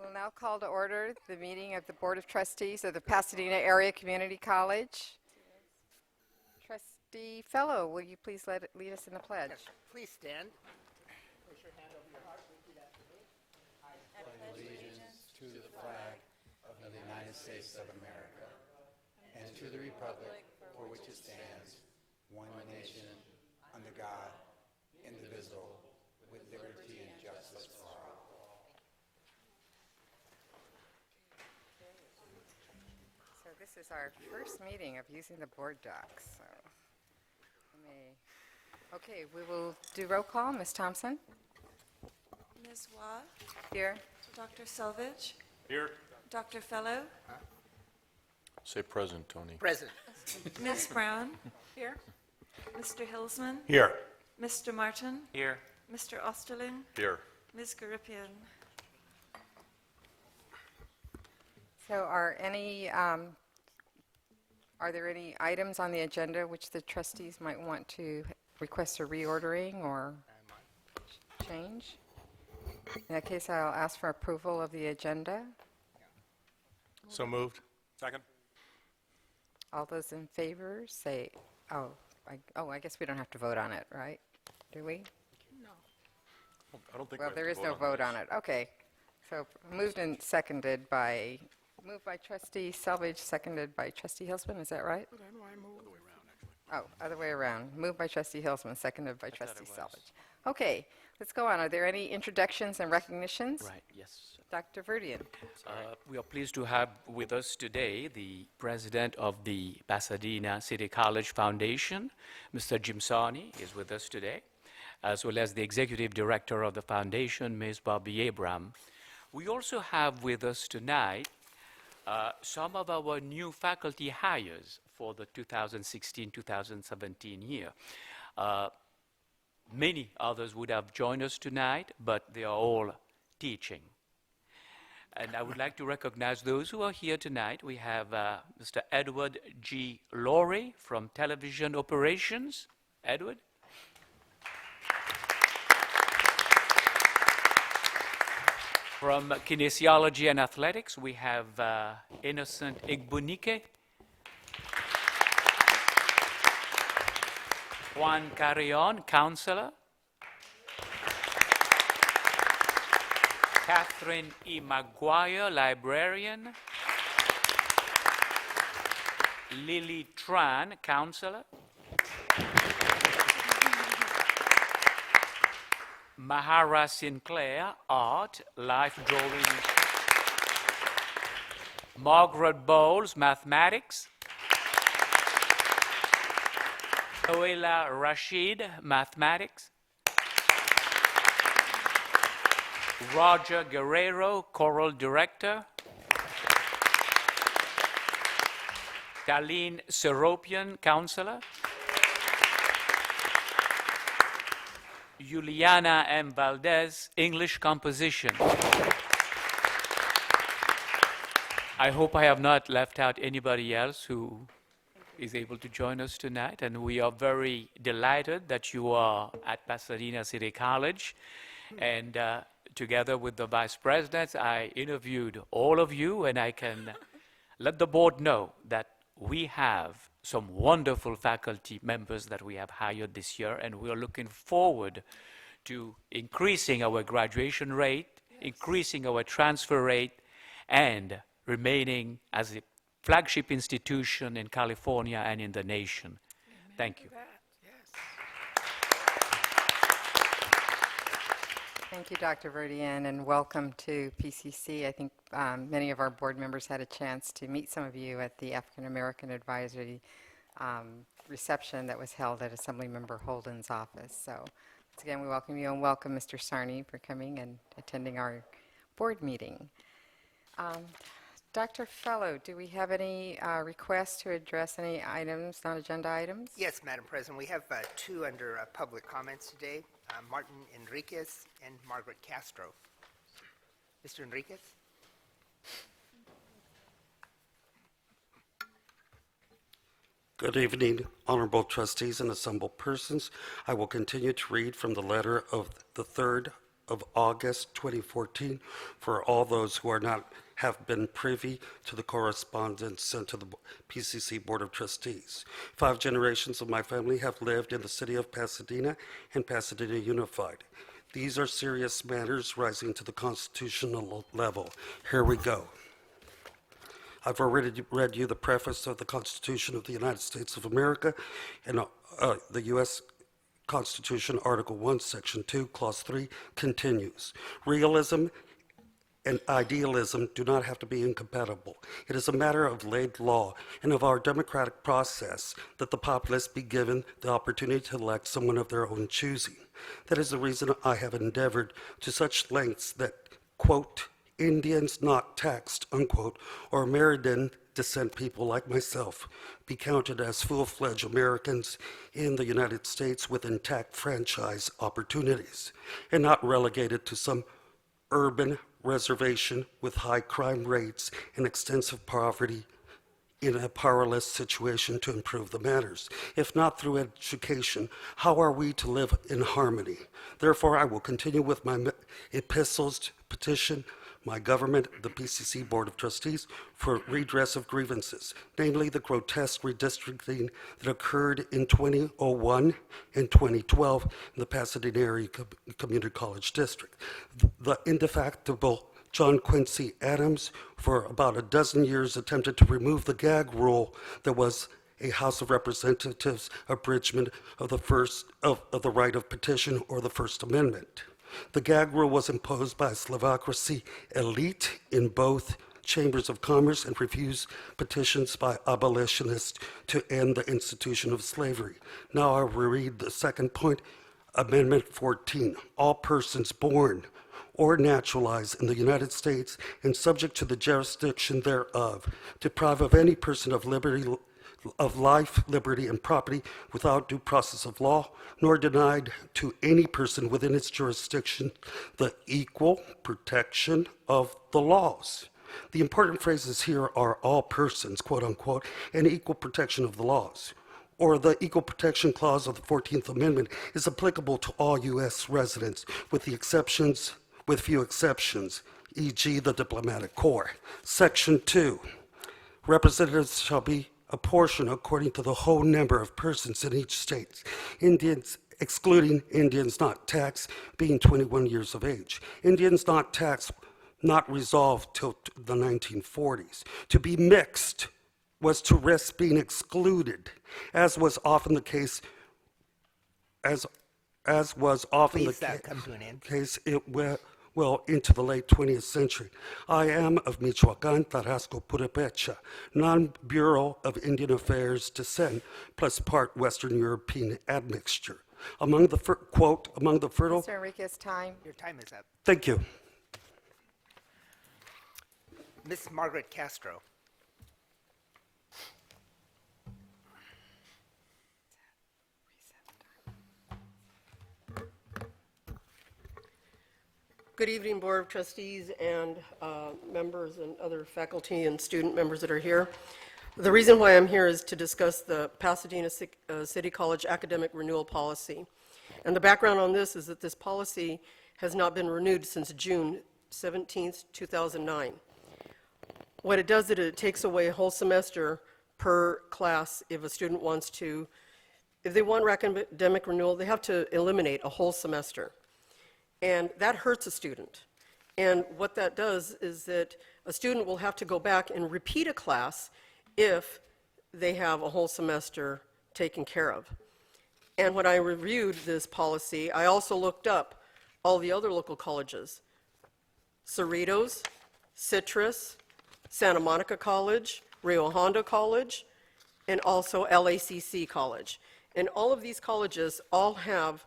We'll now call to order the meeting of the Board of Trustees of the Pasadena Area Community College. Trustee Fellow, will you please lead us in the pledge? Yes, please stand. Place your hand over your heart. Repeat after me. I pledge allegiance to the flag of the United States of America and to the republic for which it stands, one nation, under God, indivisible, with liberty and justice for all. So this is our first meeting of using the board docs. So okay, we will do roll call. Ms. Thompson? Ms. Waugh, Here. Dr. Selvage, Here. Dr. Fellow, Say present, Tony. President. Ms. Brown. Here. Mr. Hilsman, Here. Mr. Martin, Here. Mr. Osterling, Here. Ms. Garipian. So are there any items on the agenda which the trustees might want to request a reordering or change? In that case, I'll ask for approval of the agenda. So moved. Second. All those in favor say, I guess we don't have to vote on it, right? Do we? I don't think Well, there is no vote on it. Okay. So moved by Trustee Selvage, seconded by Trustee Hilsman. Is that right? Oh, other way around. Moved by Trustee Hilsman, seconded by Trustee Selvage. Okay, let's go on. Are there any introductions and recognitions? Right, yes. Dr. Verdian. We are pleased to have with us today the president of the Pasadena City College Foundation, Mr. Jim Sarney, is with us today, as well as the executive director of the foundation, Ms. Bobby Abram. We also have with us tonight some of our new faculty hires for the 2016-2017 year. Many others would have joined us tonight, but they are all teaching. And I would like to recognize those who are here tonight. We have Mr. Edward G. Laurie from Television Operations. Edward. From Kinesiology and Athletics, we have Innocent Igbunike. Juan Carrion, counselor. Catherine E. Maguire, librarian. Lily Tran, counselor. Mahara Sinclair, art, life drawing. Margaret Bowles, mathematics. Noela Rashid, mathematics. Roger Guerrero, choral director. Darlene Seropian, counselor. Juliana M. Valdez, English composition. I hope I have not left out anybody else who is able to join us tonight, and we are very delighted that you are at Pasadena City College. And together with the vice presidents, I interviewed all of you, and I can let the board know that we have some wonderful faculty members that we have hired this year, and we are looking forward to increasing our graduation rate, increasing our transfer rate, and remaining as a flagship institution in California and in the nation. Thank you. Thank you, Dr. Verdian, and welcome to PCC. I think many of our board members had a chance to meet some of you at the African American Advisory reception that was held at Assemblymember Holden's office. So once again, we welcome you, and welcome Mr. Sarney for coming and attending our board meeting. Dr. Fellow, do we have any requests to address any items, non-agenda items? Yes, Madam President, we have two under public comments today, Martin Enriquez and Margaret Castro. Mr. Enriquez? Good evening, honorable trustees and assembled persons. I will continue to read from the letter of the 3rd of August 2014 for all those who have been privy to the correspondence sent to the PCC Board of Trustees. 5 generations of my family have lived in the city of Pasadena and Pasadena Unified. These are serious matters rising to the constitutional level. Here we go. I've already read you the preface of the Constitution of the United States of America and the U.S. Constitution, Article 1, Section 2, Clause 3 continues. Realism and idealism do not have to be incompatible. It is a matter of laid law and of our democratic process that the populace be given the opportunity to elect someone of their own choosing. That is the reason I have endeavored to such lengths that, quote, Indians not taxed, unquote, or American descent people like myself be counted as full-fledged Americans in the United States with intact franchise opportunities and not relegated to some urban reservation with high crime rates and extensive poverty in a powerless situation to improve the matters. If not through education, how are we to live in harmony? Therefore, I will continue with my epistles to petition my government, the PCC Board of Trustees, for redress of grievances, namely the grotesque redistricting that occurred in 2001 and 2012 in the Pasadena Area Community College District. The indefatigable John Quincy Adams, for about a dozen years, attempted to remove the gag rule that was a House of Representatives abridgment of the right of petition or the First Amendment. The gag rule was imposed by a Slovacracy elite in both chambers of commerce and refused petitions by abolitionists to end the institution of slavery. Now I will read the second point, Amendment 14. All persons born or naturalized in the United States and subject to the jurisdiction thereof, deprive of any person of liberty, of life, liberty, and property without due process of law, nor denied to any person within its jurisdiction the equal protection of the laws. The important phrases here are all persons, quote unquote, and equal protection of the laws. Or the Equal Protection Clause of the 14th Amendment is applicable to all U.S. residents with few exceptions, e.g. the diplomatic corps. Section 2, representatives shall be apportioned according to the whole number of persons in each state. Indians, excluding Indians not taxed, being 21 years of age. Indians not taxed, not resolved till the 1940s. To be mixed was to risk being excluded, as was often the case. Please come to an end. Case it well into the late 20th century. I am of Michoacan, Tarasco, Purepecha, non-Bureau of Indian Affairs descent, plus part Western European admixture. Among the fertile. Mr. Enriquez, time. Your time is up. Thank you. Miss Margaret Castro. Good evening, Board of Trustees and members and other faculty and student members that are here. The reason why I'm here is to discuss the Pasadena City College Academic Renewal Policy. And the background on this is that this policy has not been renewed since June 17th, 2009. What it does is it takes away a whole semester per class if a student wants to. If they want academic renewal, they have to eliminate a whole semester. And that hurts a student. And what that does is that a student will have to go back and repeat a class if they have a whole semester taken care of. And when I reviewed this policy, I also looked up all the other local colleges, Cerritos, Citrus, Santa Monica College, Rio Hondo College, and also LACC College. And all of these colleges all have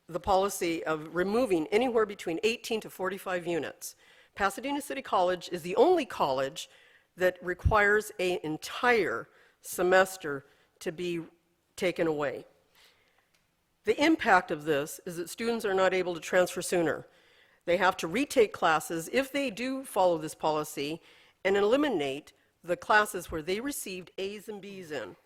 the policy of removing anywhere between 18 to 45 units. Pasadena City College is the only college that requires an entire semester to be taken away. The impact of this is that students are not able to transfer sooner. They have to retake classes if they do follow this policy and eliminate the classes where they received A's and B's in,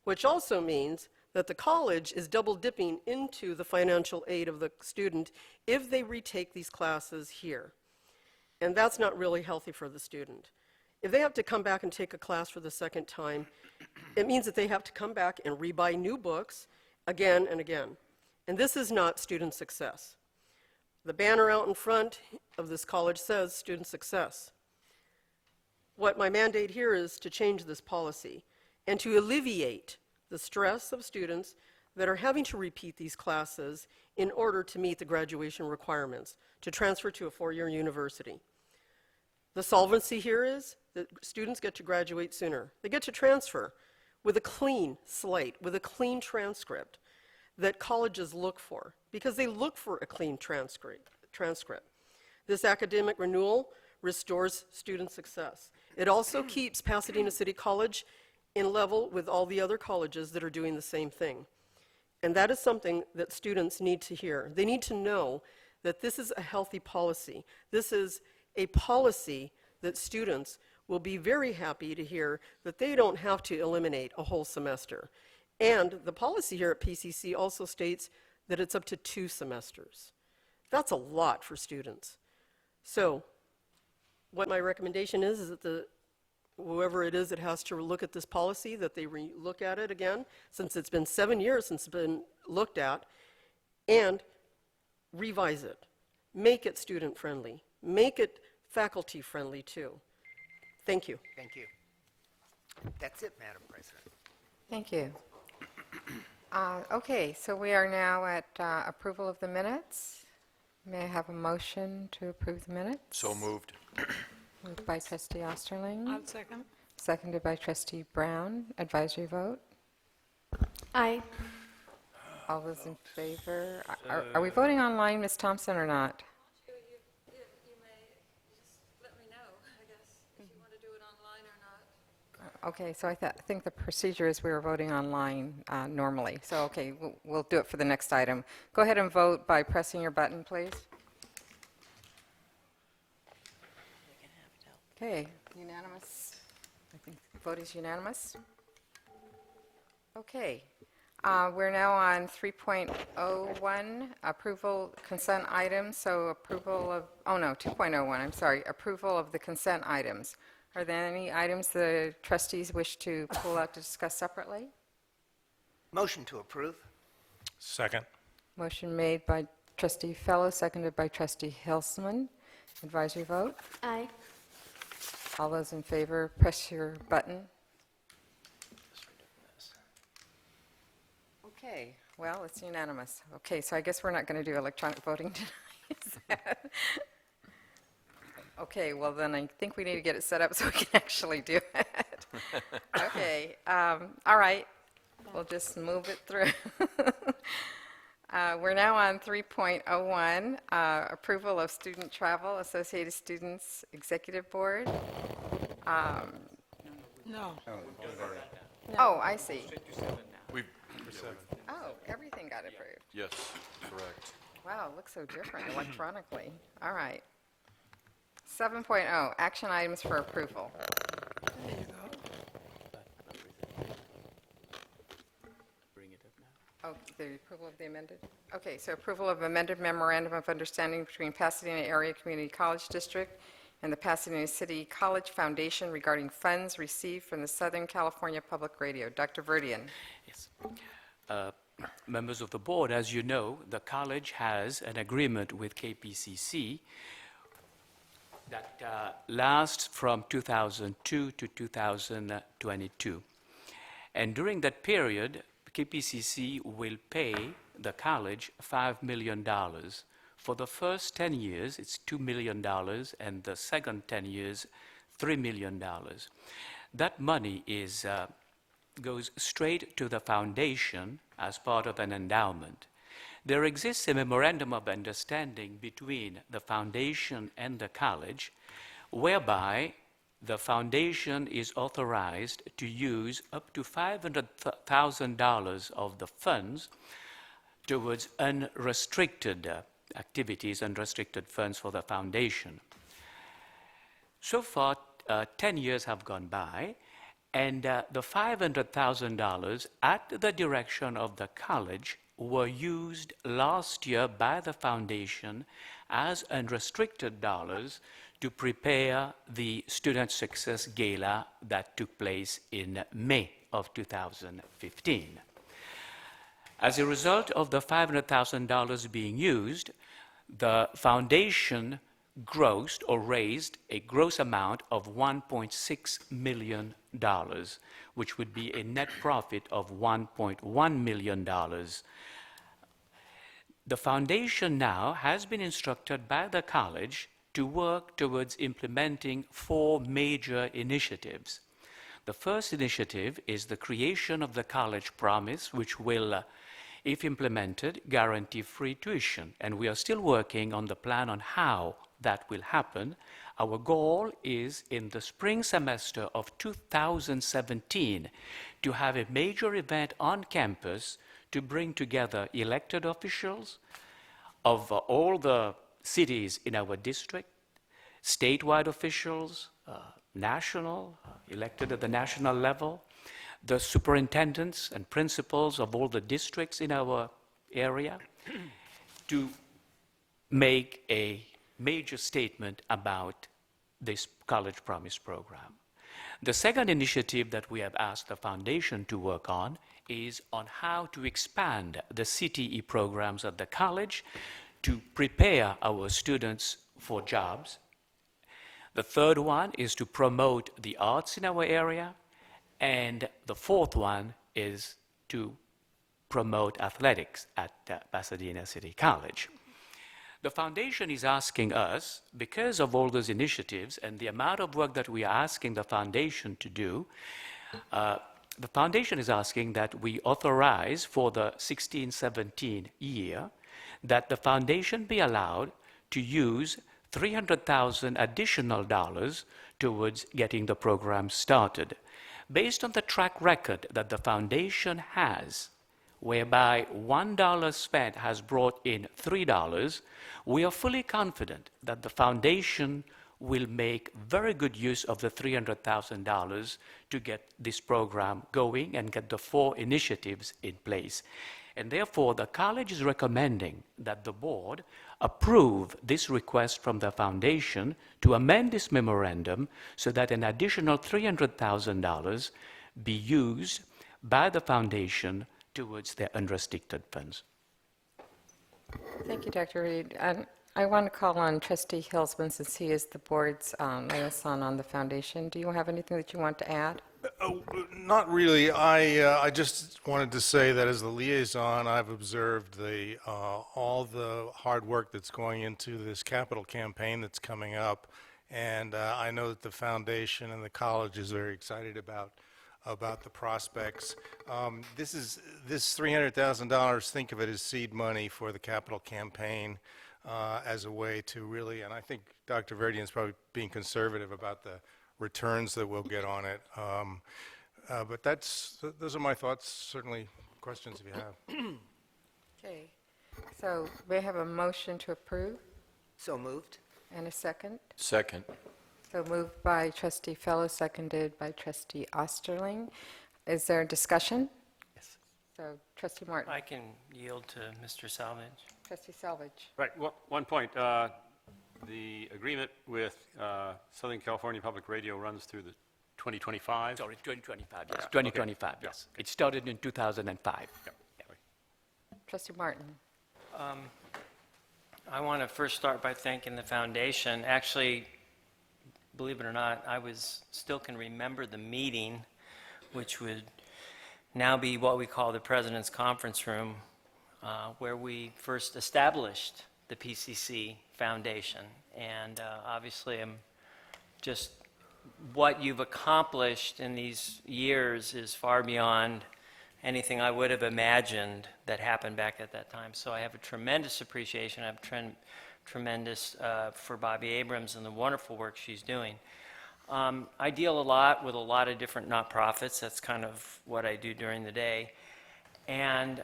which also means that the college is double dipping into the financial aid of the student if they retake these classes here. And that's not really healthy for the student. If they have to come back and take a class for the second time, it means that they have to come back and rebuy new books again and again. And this is not student success. The banner out in front of this college says student success. What my mandate here is to change this policy and to alleviate the stress of students that are having to repeat these classes in order to meet the graduation requirements to transfer to a four-year university. The solvency here is that students get to graduate sooner. They get to transfer with a clean slate, with a clean transcript that colleges look for, because they look for a clean transcript. This academic renewal restores student success. It also keeps Pasadena City College in level with all the other colleges that are doing the same thing. And that is something that students need to hear. They need to know that this is a healthy policy. This is a policy that students will be very happy to hear that they don't have to eliminate a whole semester. And the policy here at PCC also states that it's up to 2 semesters. That's a lot for students. So what my recommendation is that whoever it is that has to look at this policy, that they look at it again, since it's been 7 years since it's been looked at, and revise it. Make it student-friendly. Make it faculty-friendly, too. Thank you. Thank you. That's it, Madam President. Thank you. Okay, so we are now at approval of the minutes. May I have a motion to approve the minutes? So moved. Moved by trustee Osterling, I'll second. seconded by trustee Brown. Advisory vote. Aye. All those in favor? Are we voting online, Ms. Thompson, or not? You may just let me know, I guess, if you want to do it online or not. Okay, so I think the procedure is we were voting online normally. So, okay, we'll do it for the next item. Go ahead and vote by pressing your button, please. Okay, unanimous. I think the vote is unanimous. Okay, we're now on 3.01, approval consent items. So approval of, 2.01, I'm sorry, approval of the consent items. Are there any items the trustees wish to pull out to discuss separately? Motion to approve. Second. Motion made by trustee Fellow, seconded by trustee Hilsman. Advisory vote. Aye. All those in favor, press your button. Okay, well, it's unanimous. Okay, so I guess we're not going to do electronic voting tonight. Is that- Okay, well then I think we need to get it set up so we can actually do it. Okay, all right, we'll just move it through. We're now on 3.01, approval of student travel, Associated Students Executive Board. No. Oh, I see. We've, Oh, everything got approved. yes, correct. Wow, it looks so different electronically. All right. 7.0, action items for approval. Bring it up now. Oh, the approval of the amended? Okay, so approval of amended memorandum of understanding between Pasadena Area Community College District and the Pasadena City College Foundation regarding funds received from the Southern California Public Radio. Dr. Verdian. Yes. Members of the board, as you know, the college has an agreement with KPCC that lasts from 2002 to 2022. And during that period, KPCC will pay the college $5 million. For the first 10 years, it's $2 million, and the second 10 years, $3 million. That money goes straight to the foundation as part of an endowment. There exists a memorandum of understanding between the foundation and the college, whereby the foundation is authorized to use up to $500,000 of the funds towards unrestricted activities, unrestricted funds for the foundation. So far, 10 years have gone by, And the $500,000 at the direction of the college were used last year by the foundation as unrestricted dollars to prepare the Student Success Gala that took place in May of 2015. As a result of the $500,000 being used, the foundation grossed or raised a gross amount of $1.6 million, which would be a net profit of $1.1 million. The foundation now has been instructed by the college to work towards implementing 4 major initiatives. The first initiative is the creation of the College Promise, which will, if implemented, guarantee free tuition. And we are still working on the plan on how that will happen. Our goal is in the spring semester of 2017 to have a major event on campus to bring together elected officials of all the cities in our district, statewide officials, national, elected at the national level, the superintendents and principals of all the districts in our area, to make a major statement about this College Promise program. The second initiative that we have asked the foundation to work on is on how to expand the CTE programs at the college to prepare our students for jobs. The third one is to promote the arts in our area. And the fourth one is to promote athletics at Pasadena City College. The foundation is asking us, because of all those initiatives and the amount of work that we are asking the foundation to do, the foundation is asking that we authorize for the 16-17 year that the foundation be allowed to use $300,000 additional dollars towards getting the program started. Based on the track record that the foundation has, whereby $1 spent has brought in $3, we are fully confident that the foundation will make very good use of the $300,000 to get this program going and get the 4 initiatives in place. And therefore, the college is recommending that the board approve this request from the foundation to amend this memorandum so that an additional $300,000 be used by the foundation towards their unrestricted funds. Thank you, Dr. Reed. I want to call on Trustee Hilsman since he is the board's liaison on the foundation. Do you have anything that you want to add? Not really. I just wanted to say that as the liaison, I've observed all the hard work that's going into this capital campaign that's coming up, and I know that the foundation and the college is very excited about the prospects. This $300,000. Think of it as seed money for the capital campaign as a way to really, and I think Dr. Verdian is probably being conservative about the returns that we'll get on it. But those are my thoughts. Certainly questions if you have. Okay. So we have a motion to approve So moved. and a second. Second. So moved by Trustee Fellow, seconded by Trustee Osterling. Is there a discussion? Yes. So Trustee Martin. I can yield to Mr. Salvage. Trustee Selvage. Right, one point. The agreement with Southern California Public Radio runs through the 2025. Sorry, 2025, yes. Yeah, 2025, okay. yes. It started in 2005. Yeah. Trustee Martin. I want to first start by thanking the foundation. Actually, believe it or not, I still can remember the meeting, which would now be what we call the President's Conference Room, where we first established the PCC Foundation. And obviously, just what you've accomplished in these years is far beyond anything I would have imagined that happened back at that time. So I have a tremendous appreciation. I have tremendous for Bobby Abrams and the wonderful work she's doing. I deal a lot with a lot of different nonprofits. That's kind of what I do during the day. And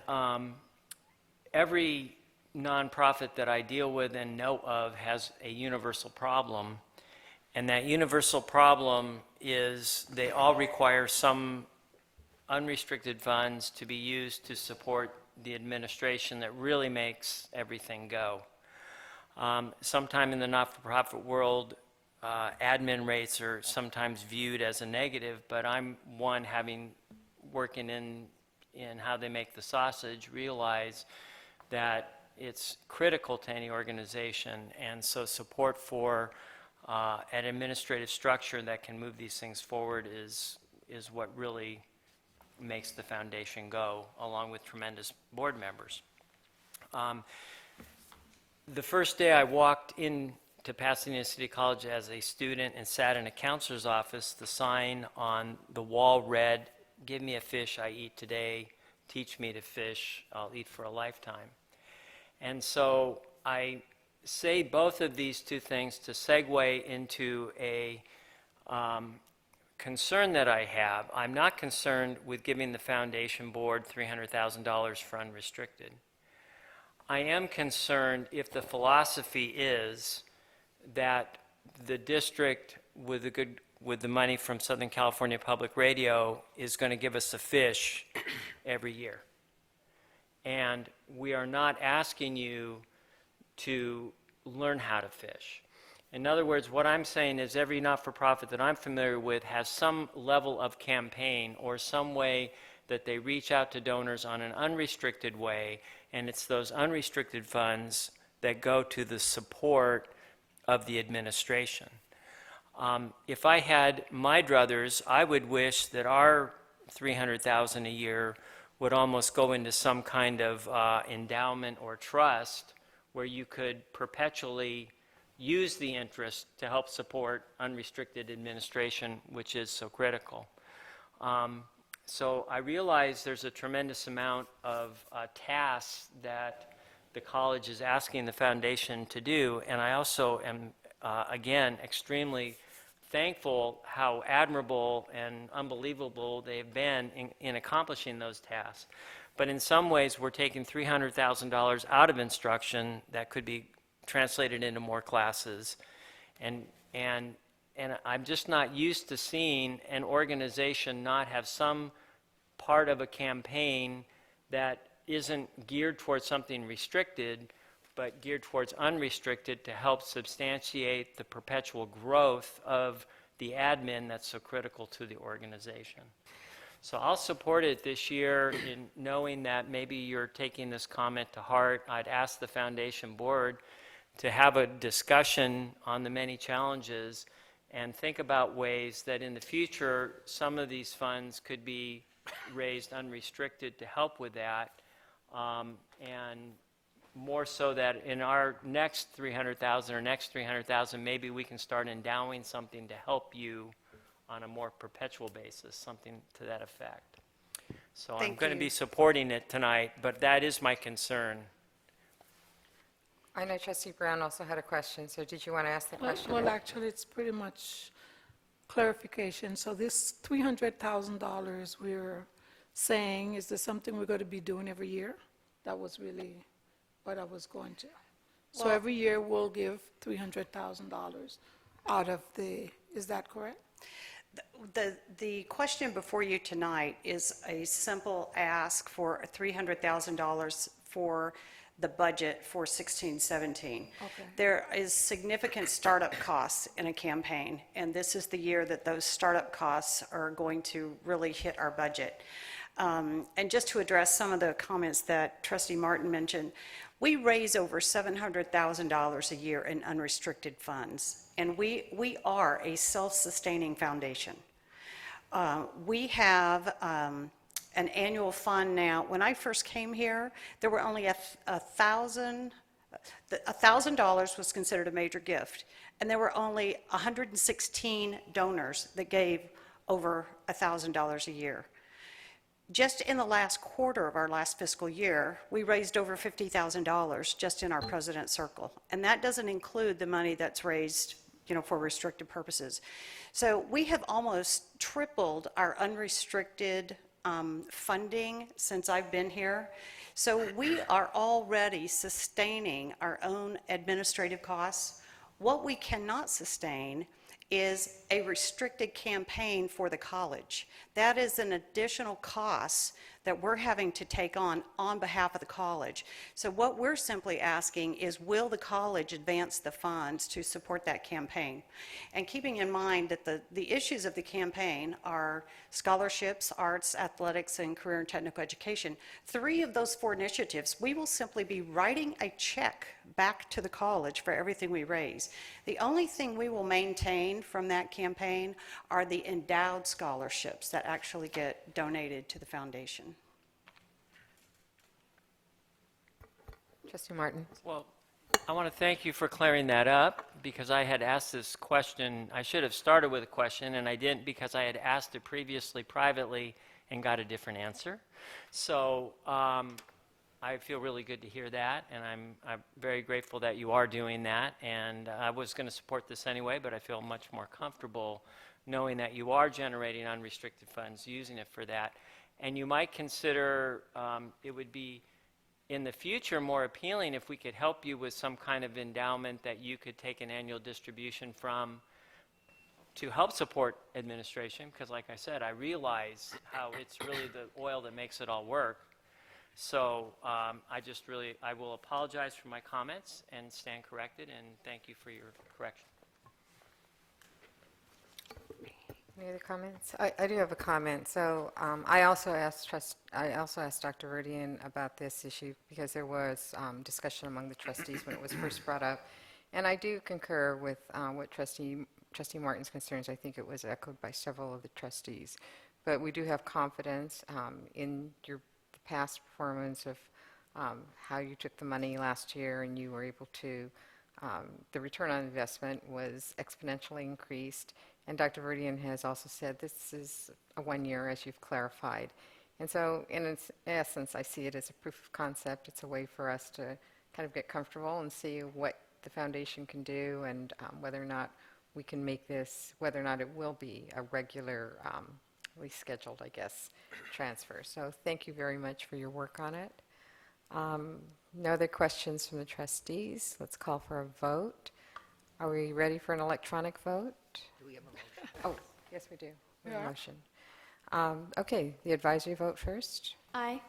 every nonprofit that I deal with and know of has a universal problem. And that universal problem is they all require some unrestricted funds to be used to support the administration that really makes everything go. Sometime in the not-for-profit world, admin rates are sometimes viewed as a negative, but I'm one, having working in how they make the sausage, realize that it's critical to any organization, and so support for an administrative structure that can move these things forward is what really makes the foundation go, along with tremendous board members. The first day I walked into Pasadena City College as a student and sat in a counselor's office, the sign on the wall read, "Give me a fish I eat today, teach me to fish, I'll eat for a lifetime." And so I say both of these two things to segue into a concern that I have. I'm not concerned with giving the foundation board $300,000 for unrestricted. I am concerned if the philosophy is that the district with the money from Southern California Public Radio is going to give us a fish every year. And we are not asking you to learn how to fish. In other words, what I'm saying is every not-for-profit that I'm familiar with has some level of campaign or some way that they reach out to donors on an unrestricted way, and it's those unrestricted funds that go to the support of the administration. If I had my druthers, I would wish that our $300,000 a year would almost go into some kind of endowment or trust where you could perpetually use the interest to help support unrestricted administration, which is so critical. So I realize there's a tremendous amount of tasks that the college is asking the foundation to do, and I also am, again, extremely thankful how admirable and unbelievable they've been in accomplishing those tasks. But in some ways, we're taking $300,000 out of instruction that could be translated into more classes. And I'm just not used to seeing an organization not have some part of a campaign that isn't geared towards something restricted, but geared towards unrestricted to help substantiate the perpetual growth of the admin that's so critical to the organization. So I'll support it this year in knowing that maybe you're taking this comment to heart. I'd ask the foundation board to have a discussion on the many challenges and think about ways that in the future some of these funds could be raised unrestricted to help with that, and more so that in our next 300,000 or next 300,000, maybe we can start endowing something to help you on a more perpetual basis, something to that effect. So I'm going to be supporting it tonight, but that is my concern. I know Trustee Brown also had a question, so did you want to ask the question? Well, actually, it's pretty much clarification. So this $300,000 we're saying, is this something we're going to be doing every year? That was really what I was going to. So every year we'll give $300,000 out of the, is that correct? The question before you tonight is a simple ask for $300,000 for the budget for 16-17. Okay. There is significant startup costs in a campaign, and this is the year that those startup costs are going to really hit our budget. And just to address some of the comments that Trustee Martin mentioned, we raise over $700,000 a year in unrestricted funds, and we are a self-sustaining foundation. We have an annual fund now. When I first came here, there were only $1,000 was considered a major gift, and there were only 116 donors that gave over $1,000 a year. Just in the last quarter of our last fiscal year, we raised over $50,000 just in our President's Circle, and that doesn't include the money that's raised, for restricted purposes. So we have almost tripled our unrestricted funding since I've been here. So we are already sustaining our own administrative costs. What we cannot sustain is a restricted campaign for the college. That is an additional cost that we're having to take on behalf of the college. So what we're simply asking is, will the college advance the funds to support that campaign? And keeping in mind that the issues of the campaign are scholarships, arts, athletics, and career and technical education. 3 of those 4 initiatives, we will simply be writing a check back to the college for everything we raise. The only thing we will maintain from that campaign are the endowed scholarships that actually get donated to the foundation. Trustee Martin? Well, I want to thank you for clearing that up, because I had asked this question. I should have started with a question, and I didn't, because I had asked it previously privately and got a different answer. So I feel really good to hear that, and I'm very grateful that you are doing that. And I was going to support this anyway, but I feel much more comfortable knowing that you are generating unrestricted funds, using it for that. And you might consider it would be in the future more appealing if we could help you with some kind of endowment that you could take an annual distribution from to help support administration, because like I said, I realize how it's really the oil that makes it all work. So I will apologize for my comments and stand corrected, and thank you for your correction. Any other comments? I do have a comment. So I also asked Dr. Verdian about this issue because there was discussion among the trustees when it was first brought up, and I do concur with what Trustee Martin's concerns. I think it was echoed by several of the trustees, but we do have confidence in your past performance of how you took the money last year, and you were able to. The return on investment was exponentially increased. And Dr. Verdian has also said this is a 1 year, as you've clarified. And so in its essence, I see it as a proof of concept. It's a way for us to kind of get comfortable and see what the foundation can do, and whether or not we can make this, whether or not it will be a regularly scheduled, I guess, transfer. So thank you very much for your work on it. No other questions from the trustees. Let's call for a vote. Are we ready for an electronic vote? Do we have a motion? Oh, yes, we do. We have a motion. Okay, the advisory vote first. Aye.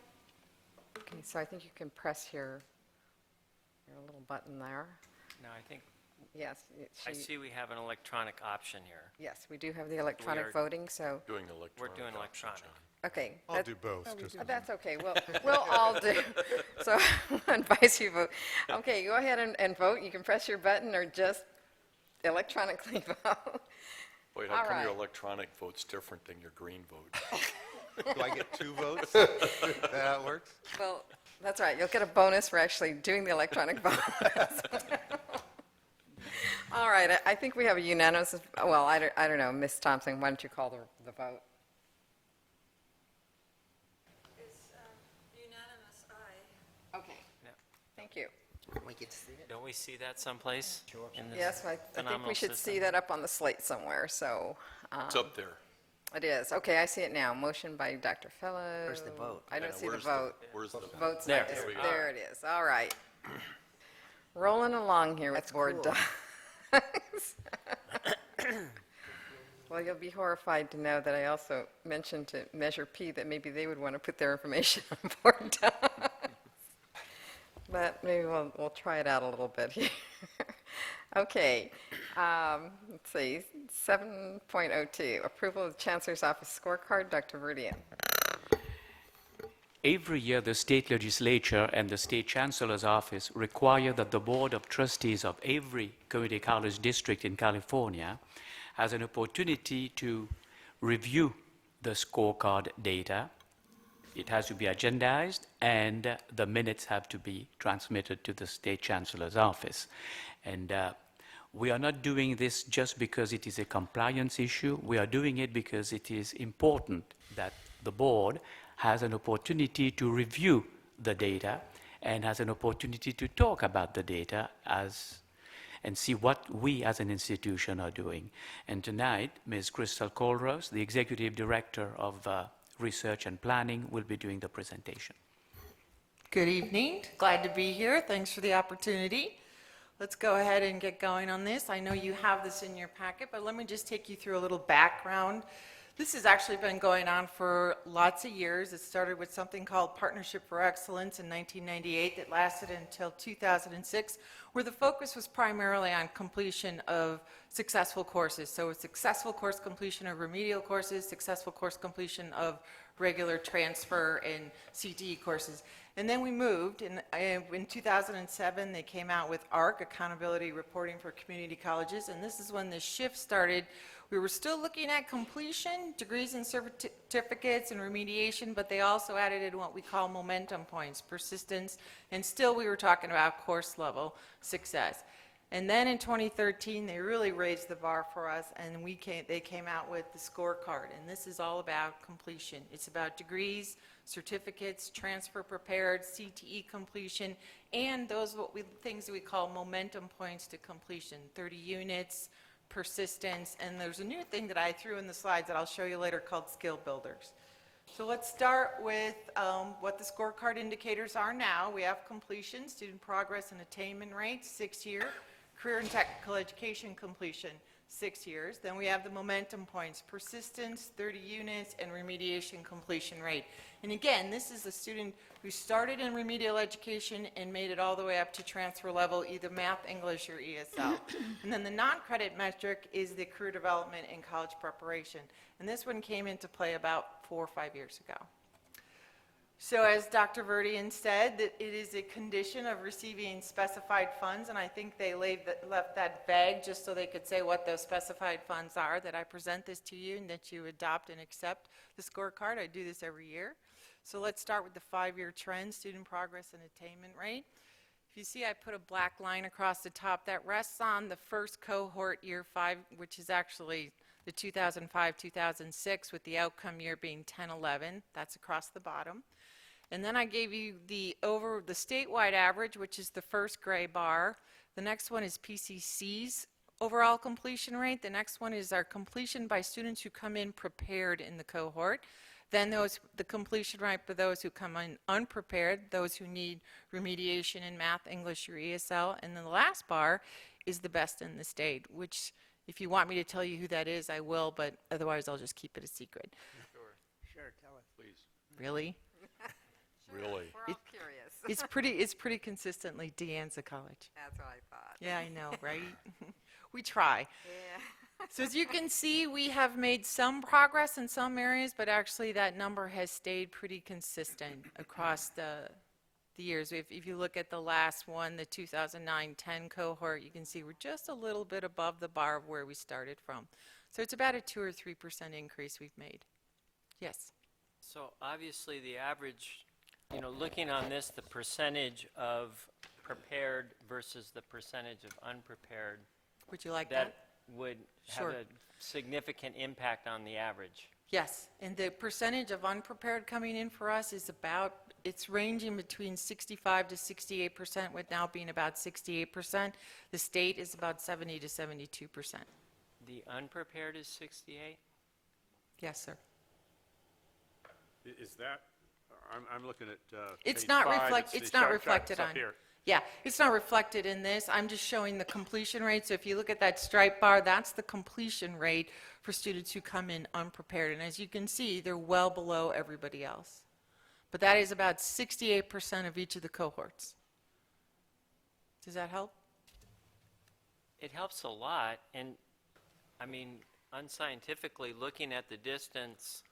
Okay, so I think you can press your little button there. No, I think Yes. I see we have an electronic option here. Yes, we do have the electronic are voting, so, Doing electronic. We're doing electronic. okay. I'll do both. just- That's okay. We'll all do. So advisory vote. Okay, go ahead and vote. You can press your button or just electronically vote. Wait, All how come your right. electronic vote's different than your green vote? Do I get 2 votes? That works? Well, that's right. You'll get a bonus for actually doing the electronic vote. All right, I think we have a unanimous, well, I don't know, Ms. Thompson, why don't you call the vote? It's unanimous aye. Okay. Yeah. Thank you. We get to see it? Don't we see that someplace? Sure. Yes, I think phenomenal we should system? see that up on the slate somewhere, so. It's up there. It is. Okay, I see it now. Motion by Dr. Fellow. Where's the vote? I don't Yeah, see the where's vote. Where's the? Vote's There. not There dis- we go. There it is. All right. Rolling along here with That's board cool. docs. Well, you'll be horrified to know that I also mentioned to Measure P that maybe they would want to put their information on board docs. But maybe we'll try it out a little bit here. Okay, let's see, 7.02, approval of the Chancellor's Office scorecard. Dr. Verdian. Every year, the state legislature and the state chancellor's office require that the board of trustees of every community college district in California has an opportunity to review the scorecard data. It has to be agendized, and the minutes have to be transmitted to the state chancellor's office. And we are not doing this just because it is a compliance issue. We are doing it because it is important that the board has an opportunity to review the data and has an opportunity to talk about the data and see what we as an institution are doing. And tonight, Ms. Crystal Colrose, the Executive Director of Research and Planning, will be doing the presentation. Good evening. Glad to be here. Thanks for the opportunity. let's go ahead and get going on this. I know you have this in your packet, but let me just take you through a little background. This has actually been going on for lots of years. It started with something called Partnership for Excellence in 1998 that lasted until 2006, where the focus was primarily on completion of successful courses. So a successful course completion of remedial courses, successful course completion of regular transfer and CTE courses. And then we moved, and in 2007, they came out with ARC, Accountability Reporting for Community Colleges, and this is when the shift started. We were still looking at completion, degrees and certificates and remediation, but they also added in what we call momentum points, persistence, and still we were talking about course level success. And then in 2013, they really raised the bar for us, and they came out with the scorecard, and this is all about completion. It's about degrees, certificates, transfer prepared, CTE completion, and those things that we call momentum points to completion, 30 units, persistence, and there's a new thing that I threw in the slides that I'll show you later called skill builders. So let's start with what the scorecard indicators are now. We have completion, student progress and attainment rate, 6 year, career and technical education completion, 6 years. Then we have the momentum points, persistence, 30 units, and remediation completion rate. And again, this is a student who started in remedial education and made it all the way up to transfer level, either math, English, or ESL. And then the non-credit metric is the career development and college preparation. And this one came into play about 4 or 5 years ago. So as Dr. Verdian said, that it is a condition of receiving specified funds, and I think they left that vague just so they could say what those specified funds are, that I present this to you and that you adopt and accept the scorecard. I do this every year. So let's start with the 5-year trend, student progress and attainment rate. If you see, I put a black line across the top that rests on the first cohort, year 5, which is actually the 2005-2006, with the outcome year being 10-11. That's across the bottom. And then I gave you the statewide average, which is the first gray bar. The next one is PCC's overall completion rate. The next one is our completion by students who come in prepared in the cohort. Then the completion rate for those who come in unprepared, those who need remediation in math, English, or ESL. And then the last bar is the best in the state, which if you want me to tell you who that is, I will, but otherwise I'll just keep it a secret. Sure, tell us. Please. Really? Really? We're all curious. It's pretty consistently De Anza College. That's what I thought. Yeah, I know, right? We try. Yeah. So as you can see, we have made some progress in some areas, but actually that number has stayed pretty consistent across the years. If you look at the last one, the 2009-10 cohort, you can see we're just a little bit above the bar of where we started from. So it's about a 2 or 3% increase we've made. Yes? So obviously the average, looking on this, the percentage of prepared versus the percentage of unprepared, Would you like that? would Sure. have a significant impact on the average. Yes, and the percentage of unprepared coming in for us is it's ranging between 65 to 68%, with now being about 68%. The state is about 70 to 72%. The unprepared is 68? Yes, sir. Is that, I'm looking at It's page not 5, it's the not chart reflected up on. here. Yeah, it's not reflected in this. I'm just showing the completion rate. So if you look at that stripe bar, that's the completion rate for students who come in unprepared. And as you can see, they're well below everybody else. But that is about 68% of each of the cohorts. Does that help? It helps a lot, and I mean, unscientifically, looking at the distance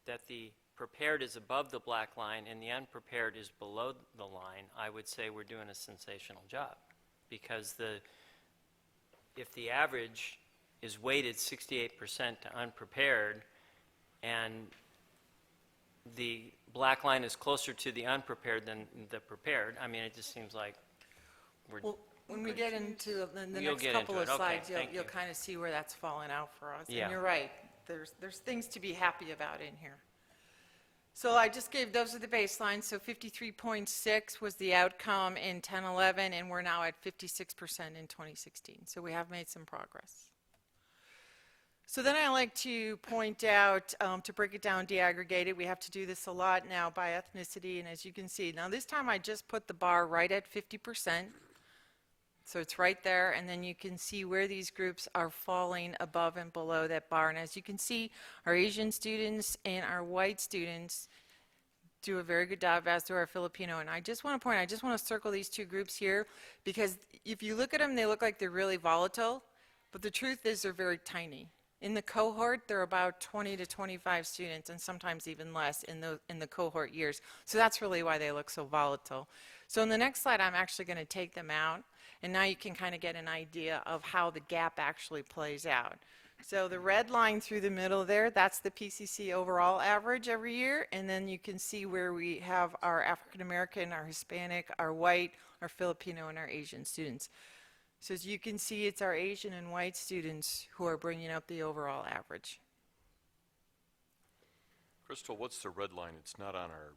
that the prepared is above the black line and the unprepared is below the line, I would say we're doing a sensational job. Because if the average is weighted 68% to unprepared and the black line is closer to the unprepared than the prepared, I mean, it just seems like we're... Well, when we get into the You'll next get couple into of it. Okay, slides, thank you'll you. kind of see where that's falling out for us. Yeah. And you're right, there's things to be happy about in here. So I just gave, those are the baselines, so 53.6 was the outcome in 10-11, and we're now at 56% in 2016. So we have made some progress. So then I like to point out, to break it down, deaggregate it, we have to do this a lot now by ethnicity, and as you can see, now this time I just put the bar right at 50%. So it's right there, and then you can see where these groups are falling above and below that bar. And as you can see, our Asian students and our white students do a very good job, as do our Filipino. And I just want to circle these two groups here, because if you look at them, they look like they're really volatile, but the truth is they're very tiny. In the cohort, there are about 20 to 25 students, and sometimes even less in the cohort years. So that's really why they look so volatile. So in the next slide, I'm actually going to take them out, and now you can kind of get an idea of how the gap actually plays out. So the red line through the middle there, that's the PCC overall average every year, and then you can see where we have our African American, our Hispanic, our white, our Filipino, and our Asian students. So as you can see, it's our Asian and white students who are bringing up the overall average. Crystal, what's the red line? It's not on our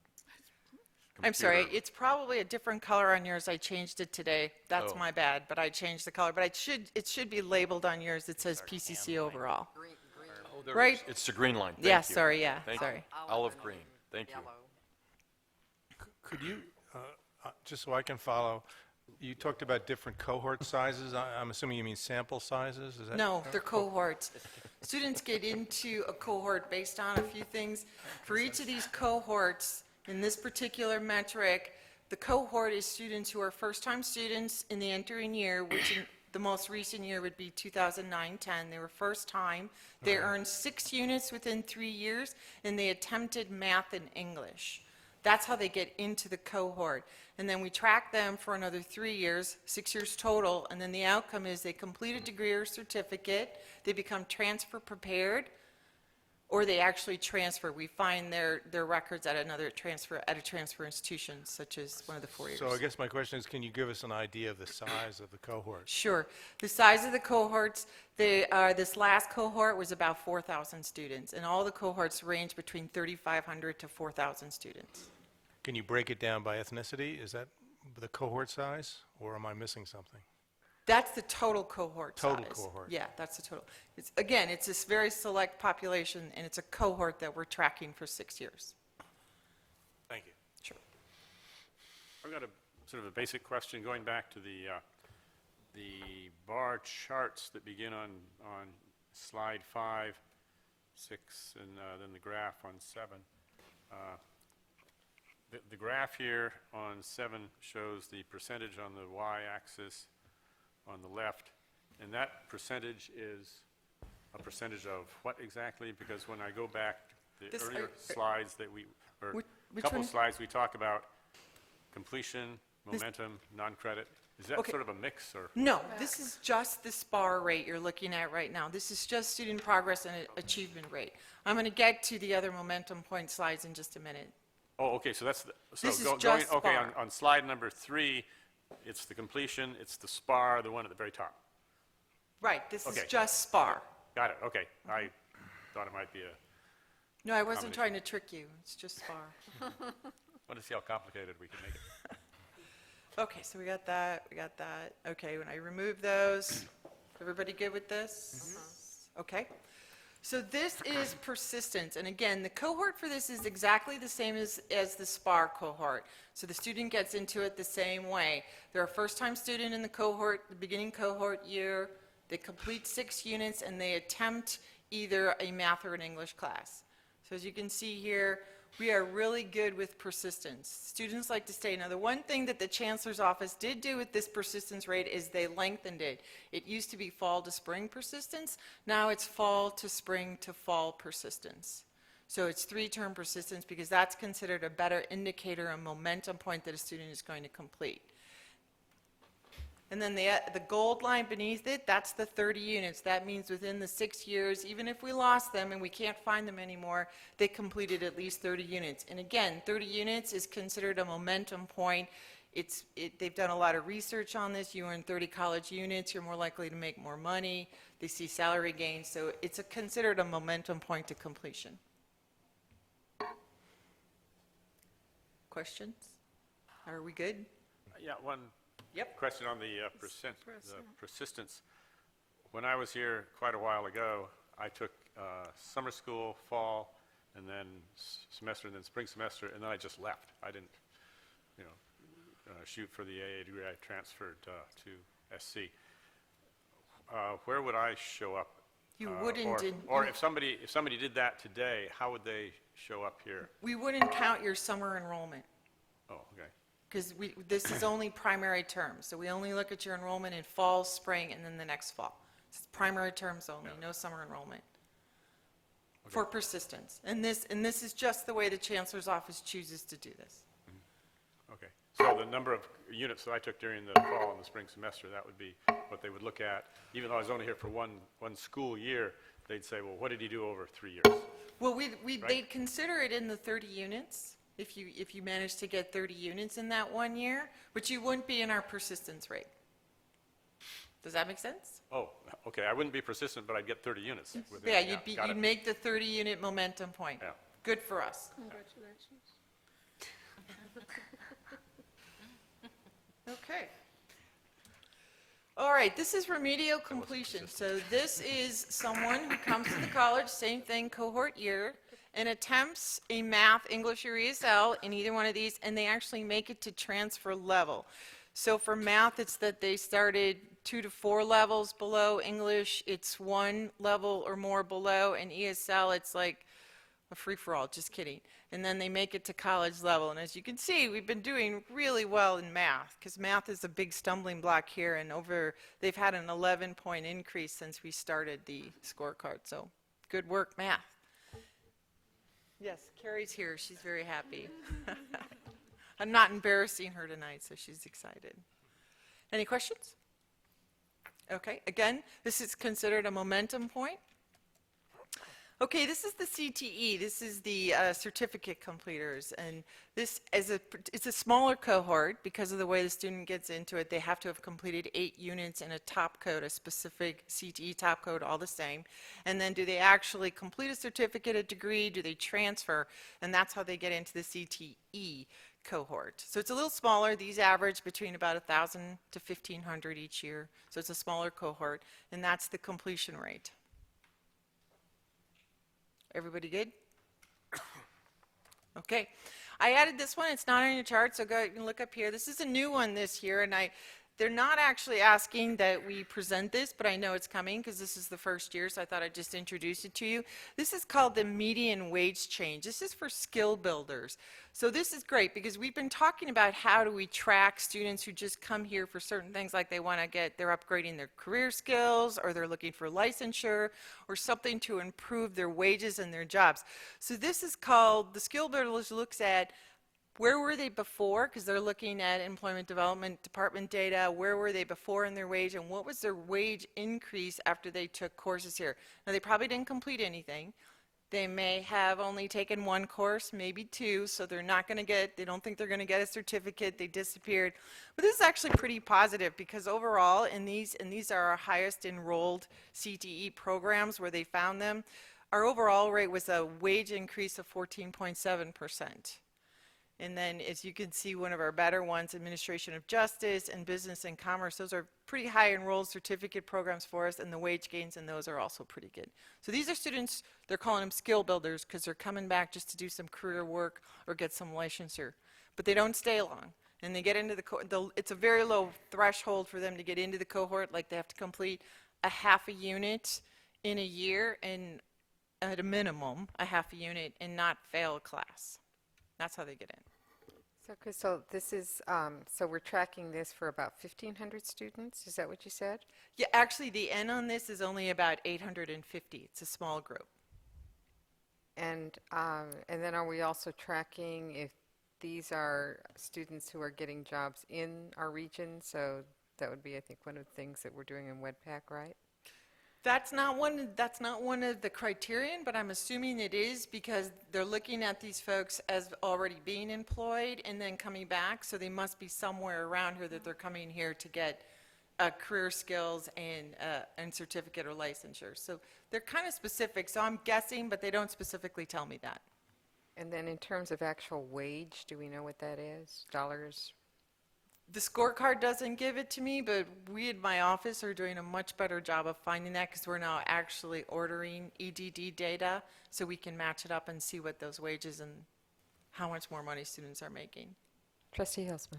I'm sorry, computer. it's probably a different color on yours. I changed it today. That's Oh. my bad, but I changed the color. But it should be labeled on yours. It says PCC overall. Oh, there it Right. is. It's the green line. Thank Yeah, you. sorry, yeah, Thank sorry. you. Olive green. Thank you. Could you, just so I can follow, you talked about different cohort sizes. I'm assuming you mean sample sizes? Is that? No, they're cohorts. Students get into a cohort based on a few things. For each of these cohorts, in this particular metric, the cohort is students who are first-time students in the entering year, which in the most recent year would be 2009-10. They were first time. They earned 6 units within 3 years, and they attempted math and English. That's how they get into the cohort. And then we track them for another 3 years, 6 years total, and then the outcome is they complete a degree or certificate, they become transfer prepared, or they actually transfer. We find their records at a transfer institution, such as one of the 4 years. So I guess my question is, can you give us an idea of the size of the cohort? Sure. The size of the cohorts, this last cohort was about 4,000 students, and all the cohorts range between 3,500 to 4,000 students. Can you break it down by ethnicity? Is that the cohort size, or am I missing something? That's the total cohort size. Total cohort. Yeah, that's the total. Again, it's this very select population, and it's a cohort that we're tracking for 6 years. Thank you. Sure. I've got a sort of a basic question going back to the bar charts that begin on slide 5, 6, and then the graph on 7. The graph here on 7 shows the percentage on the y-axis on the left, and that percentage is a percentage of what exactly? Because when I go back, the earlier slides that or Which couple one? slides, we talk about completion, momentum, non-credit. Is that Okay. sort of a mix, or? No, this is just the SPAR rate you're looking at right now. This is just student progress and achievement rate. I'm going to get to the other momentum point slides in just a minute. Oh, okay, so that's, This is going, just okay, SPAR. on slide number 3, it's the completion, it's the SPAR, the one at the very top. Right, this is Okay. just SPAR. Got it, okay. I thought it might be a, No, I wasn't Combination. trying to trick you. It's just SPAR. want to see how complicated we can make it. Okay, so we got that, Okay, when I remove those, everybody good with this? Okay. So this is persistence, and again, the cohort for this is exactly the same as the SPAR cohort. So the student gets into it the same way. They're a first-time student in the cohort, the beginning cohort year. They complete 6 units, and they attempt either a math or an English class. So as you can see here, we are really good with persistence. Students like to stay. Now, the one thing that the Chancellor's office did do with this persistence rate is they lengthened it. It used to be fall to spring persistence. Now it's fall to spring to fall persistence. So it's 3-term persistence because that's considered a better indicator, a momentum point that a student is going to complete. And then the gold line beneath it, that's the 30 units. That means within the 6 years, even if we lost them and we can't find them anymore, they completed at least 30 units. And again, 30 units is considered a momentum point. They've done a lot of research on this. You earn 30 college units, you're more likely to make more money. They see salary gains. So it's considered a momentum point to completion. Questions? Are we good? Yeah, one Yep. question on the persistence. When I was here quite a while ago, I took summer school, fall, and then semester, and then spring semester, and then I just left. I didn't, shoot for the AA degree. I transferred to SC. Where would I show up? You wouldn't, Or if somebody did that today, how would they show up here? we wouldn't count your summer enrollment, Oh, okay. because this is only primary terms. So we only look at your enrollment in fall, spring, and then the next fall. It's primary terms only, no summer enrollment. For persistence. And this is just the way the chancellor's office chooses to do this. Okay. So the number of units that I took during the fall and the spring semester, that would be what they would look at. Even though I was only here for one school year, they'd say, well, what did he do over 3 years? Well, they'd consider it in the 30 units, if you managed to get 30 units in that 1 year, but you wouldn't be in our persistence rate. Does that make sense? Oh, okay. I wouldn't be persistent, but I'd get 30 units. within- Yeah, got you'd it. make the 30-unit momentum point. Yeah. Good for us. Congratulations. Okay. All right, this is remedial completion. So this is someone who comes to the college, same thing, cohort year, and attempts a math, English, or ESL in either one of these, and they actually make it to transfer level. So for math, it's that they started 2 to 4 levels below. English, it's 1 level or more below, and ESL, it's like a free-for-all, just kidding. And then they make it to college level. And as you can see, we've been doing really well in math, because math is a big stumbling block here, and they've had an 11-point increase since we started the scorecard. So good work, math. Yes, Carrie's here. She's very happy. I'm not embarrassing her tonight, so she's excited. Any questions? Okay, again, this is considered a momentum point. Okay, this is the CTE. This is the certificate completers, and this it's a smaller cohort because of the way the student gets into it. They have to have completed 8 units in a top code, a specific CTE top code, all the same. And then do they actually complete a certificate, a degree? Do they transfer? And that's how they get into the CTE cohort. So it's a little smaller. These average between about 1,000 to 1,500 each year. So it's a smaller cohort, and that's the completion rate. Everybody good? Okay. I added this one. It's not on your chart, so go ahead and look up here. This is a new one this year, and they're not actually asking that we present this, but I know it's coming because this is the first year, so I thought I'd just introduce it to you. This is called the median wage change. This is for skill builders. So this is great because we've been talking about how do we track students who just come here for certain things, like they're upgrading their career skills, or they're looking for licensure, or something to improve their wages and their jobs. So this is called, the skill builders looks at where were they before, because they're looking at employment development department data, where were they before in their wage, and what was their wage increase after they took courses here. Now they probably didn't complete anything. They may have only taken 1 course, maybe 2, so they don't think they're going to get a certificate, they disappeared. But this is actually pretty positive because overall, and these are our highest enrolled CTE programs where they found them, our overall rate was a wage increase of 14.7%. And then, as you can see, one of our better ones, Administration of Justice and Business and Commerce, those are pretty high enrolled certificate programs for us, and the wage gains in those are also pretty good. So these are students, they're calling them skill builders because they're coming back just to do some career work or get some licensure. But they don't stay long. And they get into it's a very low threshold for them to get into the cohort, like they have to complete a half a unit in a year, and at a minimum, a half a unit, and not fail a class. That's how they get in. So, Crystal, this is, so we're tracking this for about 1,500 students? Is that what you said? Yeah, actually, the N on this is only about 850. It's a small group. And then are we also tracking if these are students who are getting jobs in our region? So that would be, I think, one of the things that we're doing in WEDPAC, right? That's not one of the criterion, but I'm assuming it is because they're looking at these folks as already being employed and then coming back, so they must be somewhere around here that they're coming here to get career skills and certificate or licensure. So they're kind of specific, so I'm guessing, but they don't specifically tell me that. And then in terms of actual wage, do we know what that is? Dollars? The scorecard doesn't give it to me, but we in my office are doing a much better job of finding that because we're now actually ordering EDD data so we can match it up and see what those wages and how much more money students are making. Trustee Hilsman.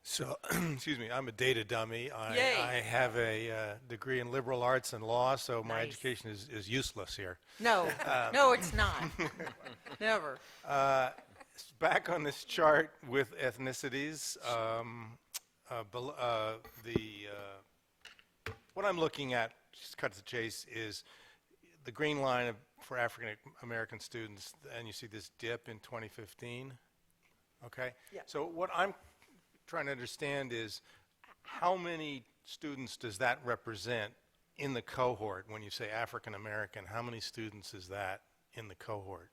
So, excuse me, I'm a data dummy. Yay. I have a degree in liberal arts and law, so my Nice. education is useless here. No, no, it's not. Never. Back on this chart with ethnicities, what I'm looking at, just cut to the chase, is the green line for African American students, and you see this dip in 2015. Okay? Yeah. So what I'm trying to understand is how many students does that represent in the cohort when you say African American? How many students is that in the cohort?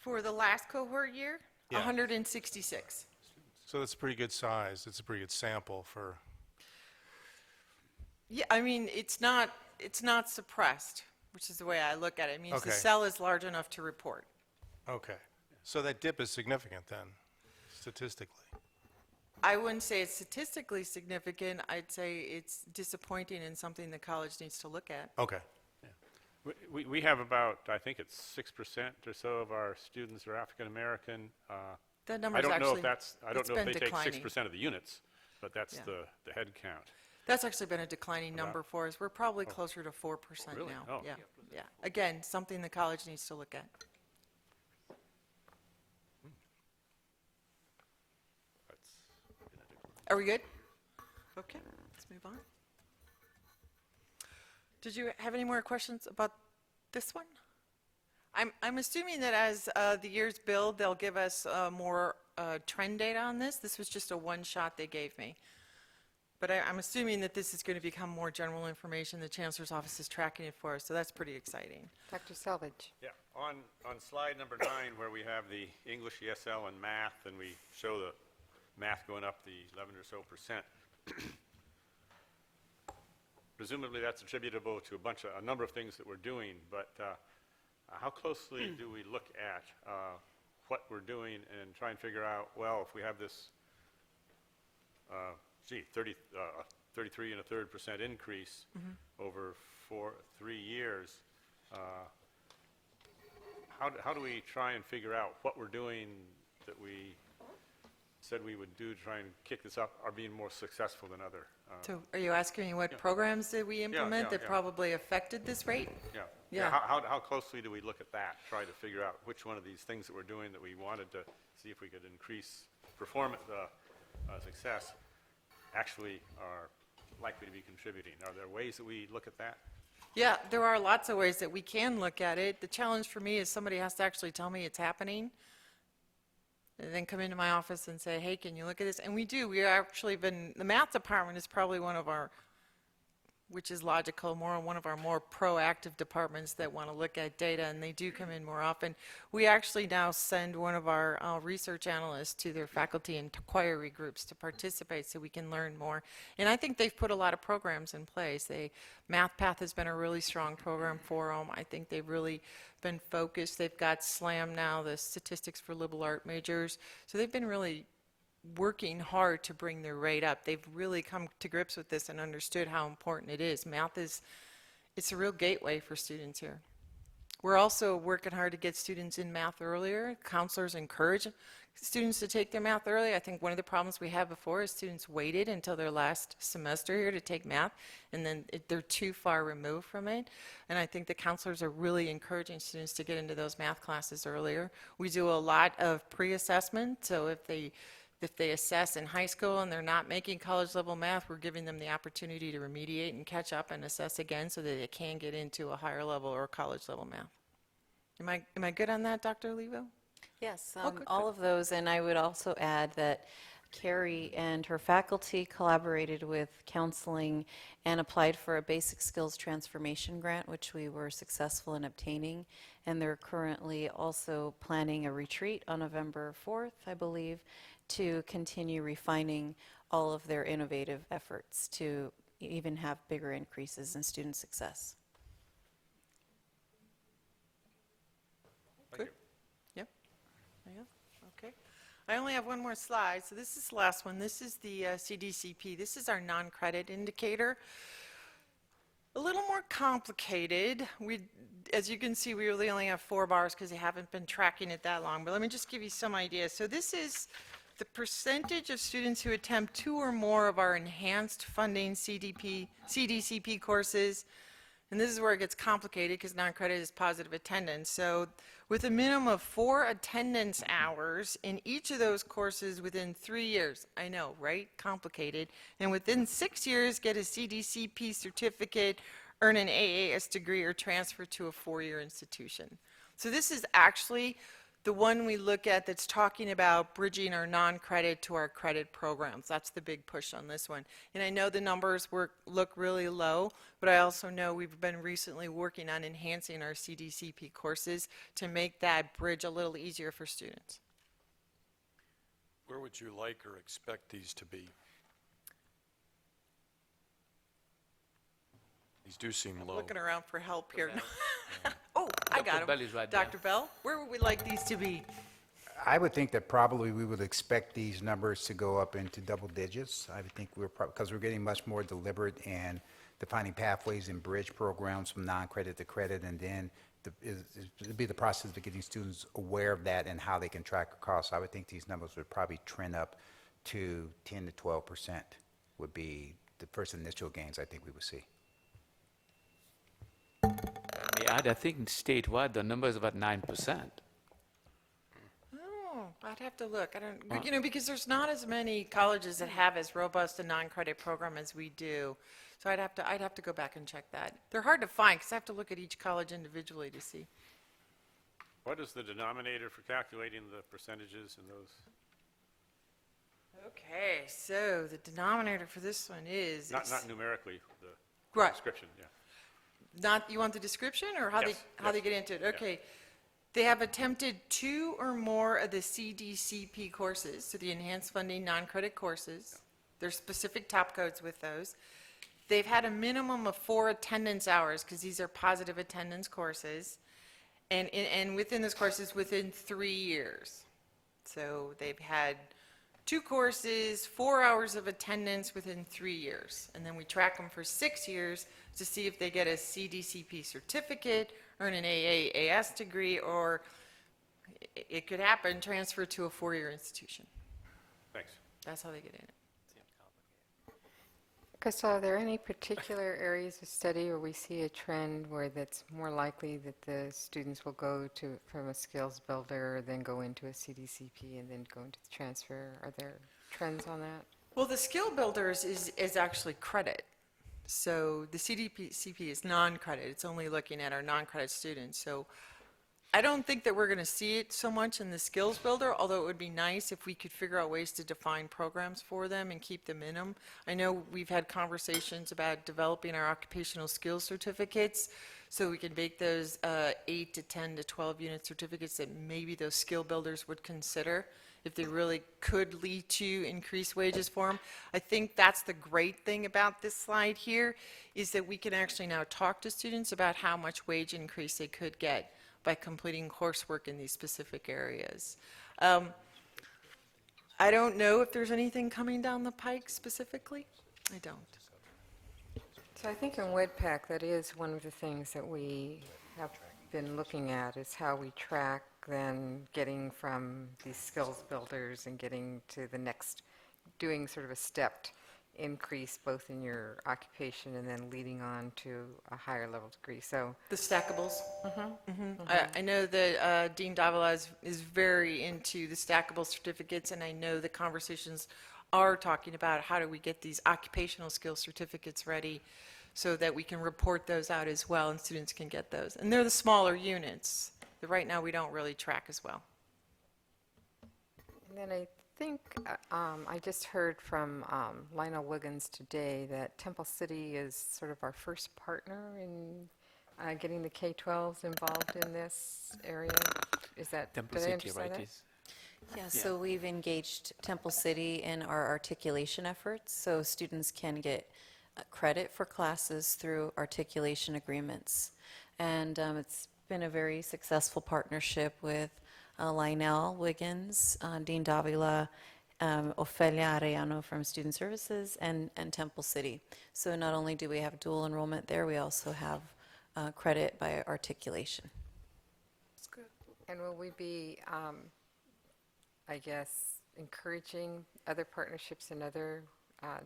For the last cohort year, Yeah. 166. So that's a pretty good size. It's a pretty good sample for. Yeah, I mean, it's not suppressed, which is the way I look at it. It means the Okay. cell is large enough to report. Okay. So that dip is significant then, statistically. I wouldn't say it's statistically significant. I'd say it's disappointing and something the college needs to look at. Okay. We have about, I think it's 6% or so of our students are African-American. That I number's don't know actually, if that's, I don't it's know if been they declining. take 6% of the units, but that's Yeah. the head count. That's actually been a declining number for us. We're probably closer to 4% really? now. Oh. Yeah, yeah. Again, something the college needs to look at. That's Are we good? Okay, let's move on. Did you have any more questions about this one? I'm assuming that as the years build, they'll give us more trend data on this. This was just a one shot they gave me. But I'm assuming that this is going to become more general information. The Chancellor's Office is tracking it for us, so that's pretty exciting. Dr. Selvage. Yeah, on slide number 9, where we have the English, ESL, and math, and we show the math going up the 11 or so percent. Presumably that's attributable to a number of things that we're doing, but how closely do we look at what we're doing and try and figure out, well, if we have this 33.33% increase over 3 years, how do we try and figure out what we're doing that we said we would do to try and kick this up are being more successful than other? So are you asking me what programs did we implement that yeah. probably affected this rate? Yeah. Yeah. How closely do we look at that, try to figure out which one of these things that we're doing that we wanted to see if we could increase performance, success, actually are likely to be contributing? Are there ways that we look at that? Yeah, there are lots of ways that we can look at it. The challenge for me is somebody has to actually tell me it's happening, and then come into my office and say, hey, can you look at this? And we do. We actually been, the math department is probably one of our, which is logical, one of our more proactive departments that want to look at data, and they do come in more often. We actually now send one of our research analysts to their faculty inquiry groups to participate so we can learn more. And I think they've put a lot of programs in place. MathPath has been a really strong program for them. I think they've really been focused. They've got SLAM now, the statistics for liberal art majors. So they've been really working hard to bring their rate up. They've really come to grips with this and understood how important it is. Math it's a real gateway for students here. We're also working hard to get students in math earlier. Counselors encourage students to take their math early. I think one of the problems we had before is students waited until their last semester here to take math, and then they're too far removed from it. And I think the counselors are really encouraging students to get into those math classes earlier. We do a lot of pre-assessment, so if they assess in high school and they're not making college level math, we're giving them the opportunity to remediate and catch up and assess again so that they can get into a higher level or college level math. Am I good on that, Dr. Olivo? Yes, good, all of those, and I would also add that Carrie and her faculty collaborated with counseling and applied for a basic skills transformation grant, which we were successful in obtaining, and they're currently also planning a retreat on November 4th, I believe, to continue refining all of their innovative efforts to even have bigger increases in student success. Good. Yep. There you go. Okay. I only have one more slide, so this is the last one. This is the CDCP. This is our non-credit indicator. A little more complicated. As you can see, we really only have 4 bars because they haven't been tracking it that long. But let me just give you some idea. So this is the percentage of students who attempt 2 or more of our enhanced funding CDCP courses, and this is where it gets complicated because non-credit is positive attendance. So with a minimum of 4 attendance hours in each of those courses within 3 years, I know, right? Complicated. And within 6 years, get a CDCP certificate, earn an AAS degree, or transfer to a 4-year institution. So this is actually the one we look at that's talking about bridging our non-credit to our credit programs. That's the big push on this one. And I know the numbers look really low, but I also know we've been recently working on enhancing our CDCP courses to make that bridge a little easier for students. Where would you like or expect these to be? These do seem low. Looking around for help here. Oh, I got Bell is him. right there. Dr. Bell, where would we like these to be? I would think that probably we would expect these numbers to go up into double digits. I would think because we're getting much more deliberate in defining pathways and bridge programs from non-credit to credit, and then it'd be the process of getting students aware of that and how they can track across. I would think these numbers would probably trend up to 10 to 12% would be the first initial gains I think we would see. Yeah, I think statewide the number is about 9%. Oh, I'd have to look. I don't, because there's not as many colleges that have as robust a non-credit program as we do. So I'd have to go back and check that. They're hard to find because I have to look at each college individually to see. What is the denominator for calculating the percentages in those? Okay, so the denominator for this one is Not numerically, the Right. description, yeah. You want the description or how Yes, they get into it? Okay. They have attempted 2 or more of the CDCP courses, so the enhanced funding non-credit courses. There's specific top codes with those. They've had a minimum of 4 attendance hours because these are positive attendance courses. And within those courses, within 3 years. So they've had 2 courses, 4 hours of attendance within 3 years. And then we track them for 6 years to see if they get a CDCP certificate, earn an AAS degree, or it could happen, transfer to a 4-year institution. Thanks. That's how they get in it. Crystal, are there any particular areas of study where we see a trend where that's more likely that the students will go from a skills builder, then go into a CDCP, and then go into the transfer? Are there trends on that? Well, the skill builders is actually credit. So the CDCP is non-credit. It's only looking at our non-credit students. So I don't think that we're going to see it so much in the skills builder, although it would be nice if we could figure out ways to define programs for them and keep them in them. I know we've had conversations about developing our occupational skills certificates so we can make those 8 to 10 to 12 unit certificates that maybe those skill builders would consider if they really could lead to increased wages for them. I think that's the great thing about this slide here is that we can actually now talk to students about how much wage increase they could get by completing coursework in these specific areas. I don't know if there's anything coming down the pike specifically. I don't. So I think in WEDPAC, that is one of the things that we have been looking at is how we track then getting from these skills builders and getting to the next, doing sort of a stepped increase both in your occupation and then leading on to a higher level degree. So The stackables. I know that Dean Davila is very into the stackable certificates, and I know the conversations are talking about how do we get these occupational skills certificates ready so that we can report those out as well and students can get those. And they're the smaller units that right now we don't really track as well. and then I think I just heard from Lionel Wiggins today that Temple City is sort of our first partner in getting the K-12s involved in this area. Is that, Temple did I City, understand right? that? Is Yeah, so we've engaged Temple City in our articulation efforts, so students can get credit for classes through articulation agreements. And it's been a very successful partnership with Lionel Wiggins, Dean Davila, Ofelia Arellano from Student Services, and Temple City. So not only do we have dual enrollment there, we also have credit by articulation. And will we be, I guess, encouraging other partnerships in other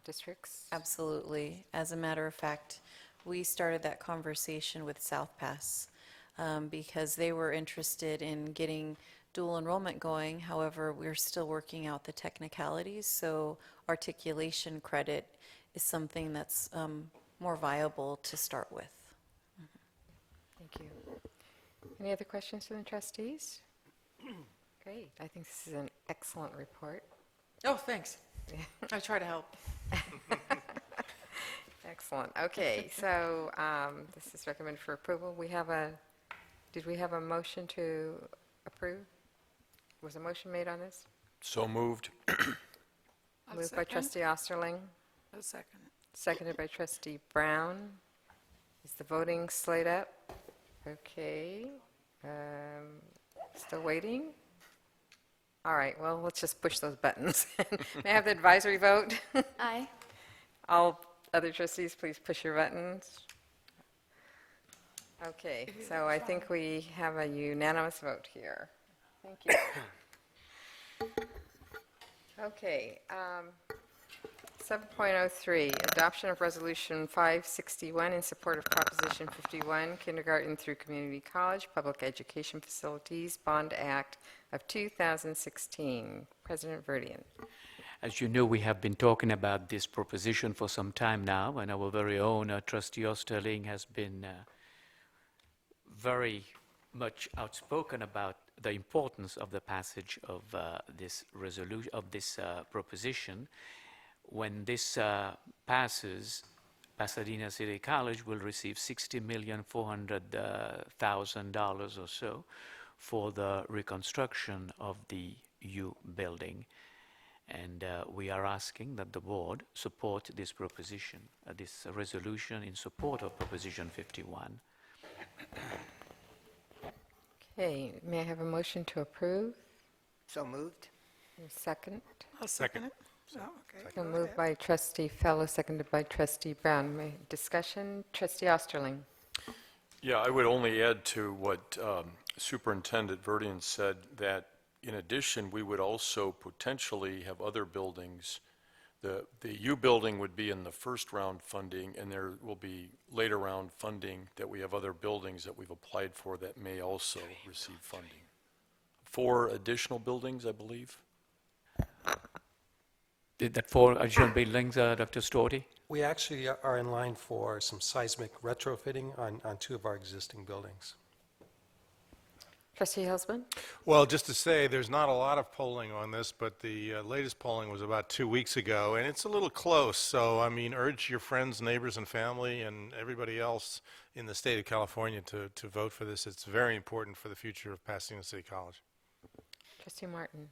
districts? Absolutely. As a matter of fact, we started that conversation with South Pass because they were interested in getting dual enrollment going. However, we're still working out the technicalities, so articulation credit is something that's more viable to start with. Thank you. Any other questions from the trustees? Great. I think this is an excellent report. Oh, thanks. I try to help. Excellent. Okay, so this is recommended for approval. Did we have a motion to approve? Was a motion made on this? So moved. I'll Moved by second. trustee Osterling, A second. seconded by trustee Brown. Is the voting slate up? Okay. Still waiting? All right, well, let's just push those buttons. May I have the advisory vote? Aye. All other trustees, please push your buttons. Okay, so I think we have a unanimous vote here. Thank you. Okay, 7.03, adoption of Resolution 561 in support of Proposition 51, Kindergarten through Community College Public Education Facilities Bond Act of 2016. President Verdian. As you know, we have been talking about this proposition for some time now, and our very own trustee Osterling has been very much outspoken about the importance of the passage of this resolution, of this proposition. When this passes, Pasadena City College will receive $60,400,000 or so for the reconstruction of the U building. And we are asking that the board support this proposition, this resolution in support of Proposition 51. Okay, may I have a motion to approve? So moved. A second? I'll second it. Oh, okay. So moved by trustee Fellow, seconded by trustee Brown. May discussion? Trustee Osterling. Yeah, I would only add to what Superintendent Verdian said, that in addition, we would also potentially have other buildings. The U building would be in the first round funding, and there will be later round funding that we have other buildings that we've applied for that may also receive funding. 4 additional buildings, I believe. Did that 4 additional buildings, Dr. Storti? We actually are in line for some seismic retrofitting on 2 of our existing buildings. Trustee Hillsman? Well, just to say, there's not a lot of polling on this, but the latest polling was about 2 weeks ago, and it's a little close. So, I mean, urge your friends, neighbors, and family, and everybody else in the state of California to vote for this. It's very important for the future of Pasadena City College. Trustee Martin?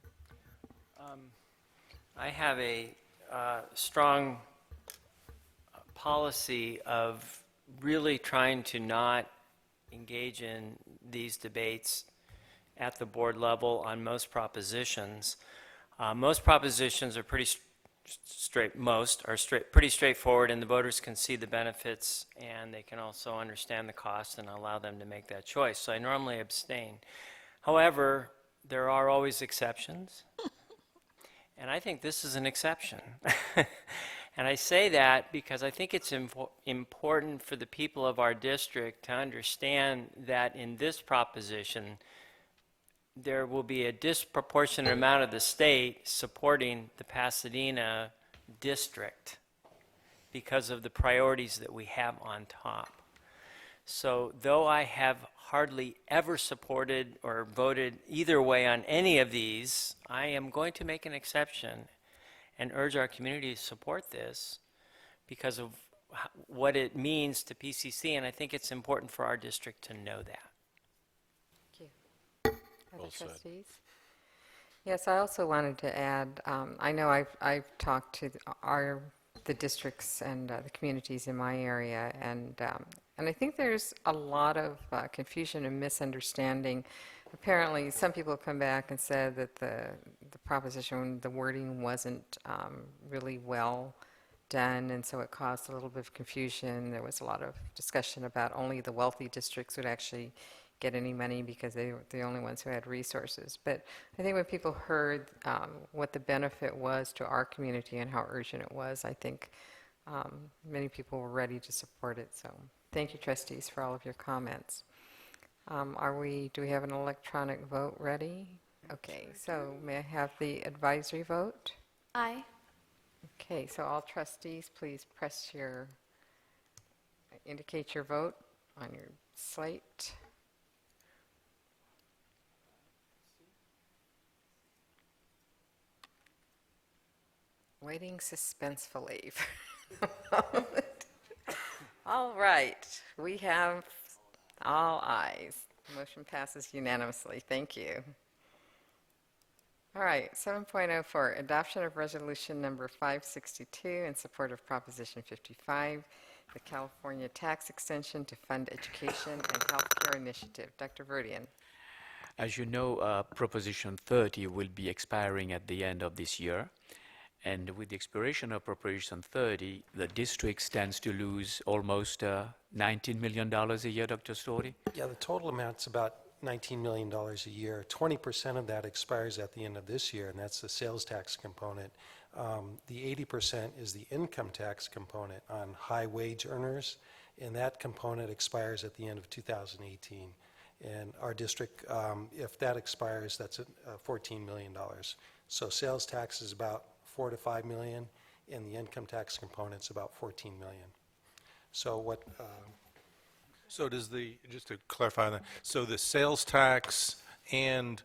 I have a strong policy of really trying to not engage in these debates at the board level on most propositions. Most propositions are pretty pretty straightforward, and the voters can see the benefits, and they can also understand the cost and allow them to make that choice. So I normally abstain. However, there are always exceptions, and I think this is an exception. And I say that because I think it's important for the people of our district to understand that in this proposition, there will be a disproportionate amount of the state supporting the Pasadena district because of the priorities that we have on top. So though I have hardly ever supported or voted either way on any of these, I am going to make an exception and urge our community to support this because of what it means to PCC, and I think it's important for our district to know that. Thank you. Other trustees? Yes, I also wanted to add, I know I've talked to the districts and the communities in my area, and I think there's a lot of confusion and misunderstanding. Apparently, some people have come back and said that the proposition, the wording wasn't really well done, and so it caused a little bit of confusion. There was a lot of discussion about only the wealthy districts would actually get any money because they were the only ones who had resources. But I think when people heard what the benefit was to our community and how urgent it was, I think many people were ready to support it. So thank you, trustees, for all of your comments. Do we have an electronic vote ready? Okay, so may I have the advisory vote? Aye. Okay, so all trustees, please indicate your vote on your slate. Waiting suspensefully. All right, we have all ayes. Motion passes unanimously. Thank you. All right, 7.04, adoption of resolution number 562 in support of Proposition 55, the California tax extension to fund education and healthcare initiative. Dr. Verdian. As you know, Proposition 30 will be expiring at the end of this year. And with the expiration of Proposition 30, the district stands to lose almost $19 million a year, Dr. Storti? Yeah, the total amount's about $19 million a year. 20% of that expires at the end of this year, and that's the sales tax component. The 80% is the income tax component on high wage earners, and that component expires at the end of 2018. And our district, if that expires, that's $14 million. So sales tax is about $4 to $5 million, and the income tax component's about $14 million. So what? So just to clarify that, so the sales tax and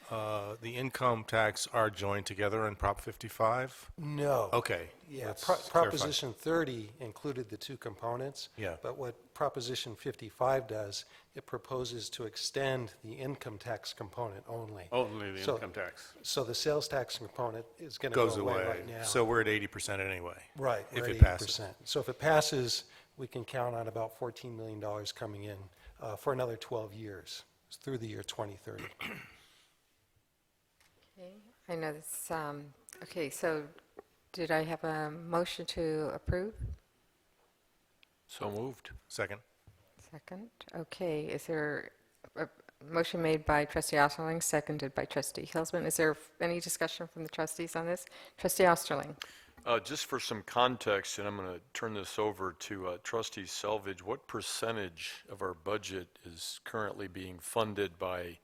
the income tax are joined together in Prop 55? No. Okay. Yeah, let's clarify. Proposition 30 included the two components. Yeah. But what Proposition 55 does, it proposes to extend the income tax component only. Only the income tax. So the sales tax component is going to Goes go away away. right now. So we're at 80% anyway. Right, If we're it at 80%. passes. So if it passes, we can count on about $14 million coming in for another 12 years, through the year 2030. Okay, I know this, okay, so did I have a motion to approve? So moved. Second. Second, okay, is there a motion made by trustee Osterling, seconded by trustee Hilsman? Is there any discussion from the trustees on this? Trustee Osterling. Just for some context, and I'm going to turn this over to Trustee Selvage, what percentage of our budget is currently being funded by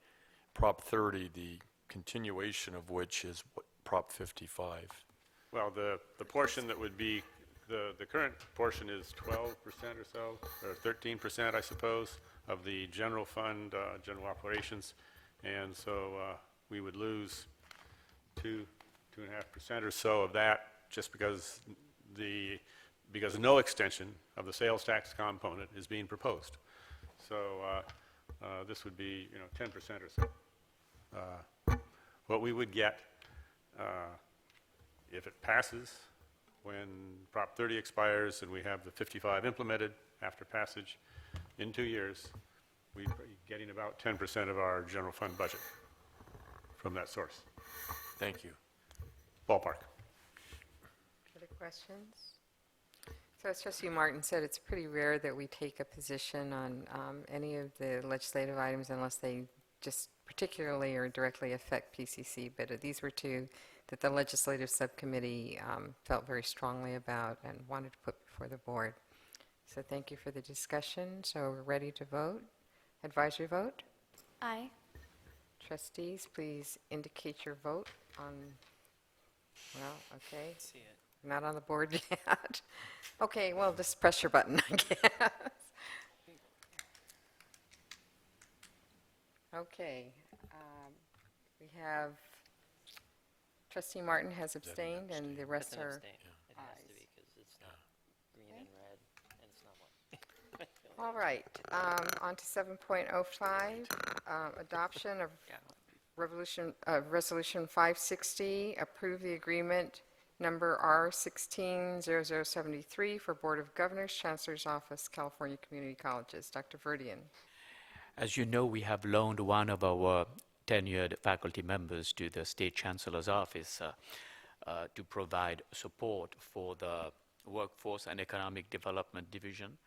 Prop 30, the continuation of which is Prop 55? Well, the portion that would be, the current portion is 12% or so, or 13%, I suppose, of the general fund, general operations. And so we would lose 2.5% or so of that just because no extension of the sales tax component is being proposed. So this would be, 10% or so. What we would get if it passes, when Prop 30 expires and we have the 55 implemented after passage in 2 years, we'd be getting about 10% of our general fund budget from that source. Thank you. Ballpark. Other questions? So as trustee Martin said, it's pretty rare that we take a position on any of the legislative items unless they just particularly or directly affect PCC, but these were two that the legislative subcommittee felt very strongly about and wanted to put before the board. So thank you for the discussion. So we're ready to vote. Advisory vote? Aye. Trustees, please indicate your vote on, well, okay. See it. Not on the board yet. Okay, well, just press your button, I guess. Okay. We have trustee Martin has abstained, and the rest It's an are abstain. It has to be because it's not green and red, and it's not one. all right. On to 7.05, adoption of Resolution 560, approve the agreement number R160073 for Board of Governors, Chancellor's Office, California Community Colleges. Dr. Verdian. As you know, we have loaned one of our tenured faculty members to the State Chancellor's Office to provide support for the Workforce and Economic Development Division.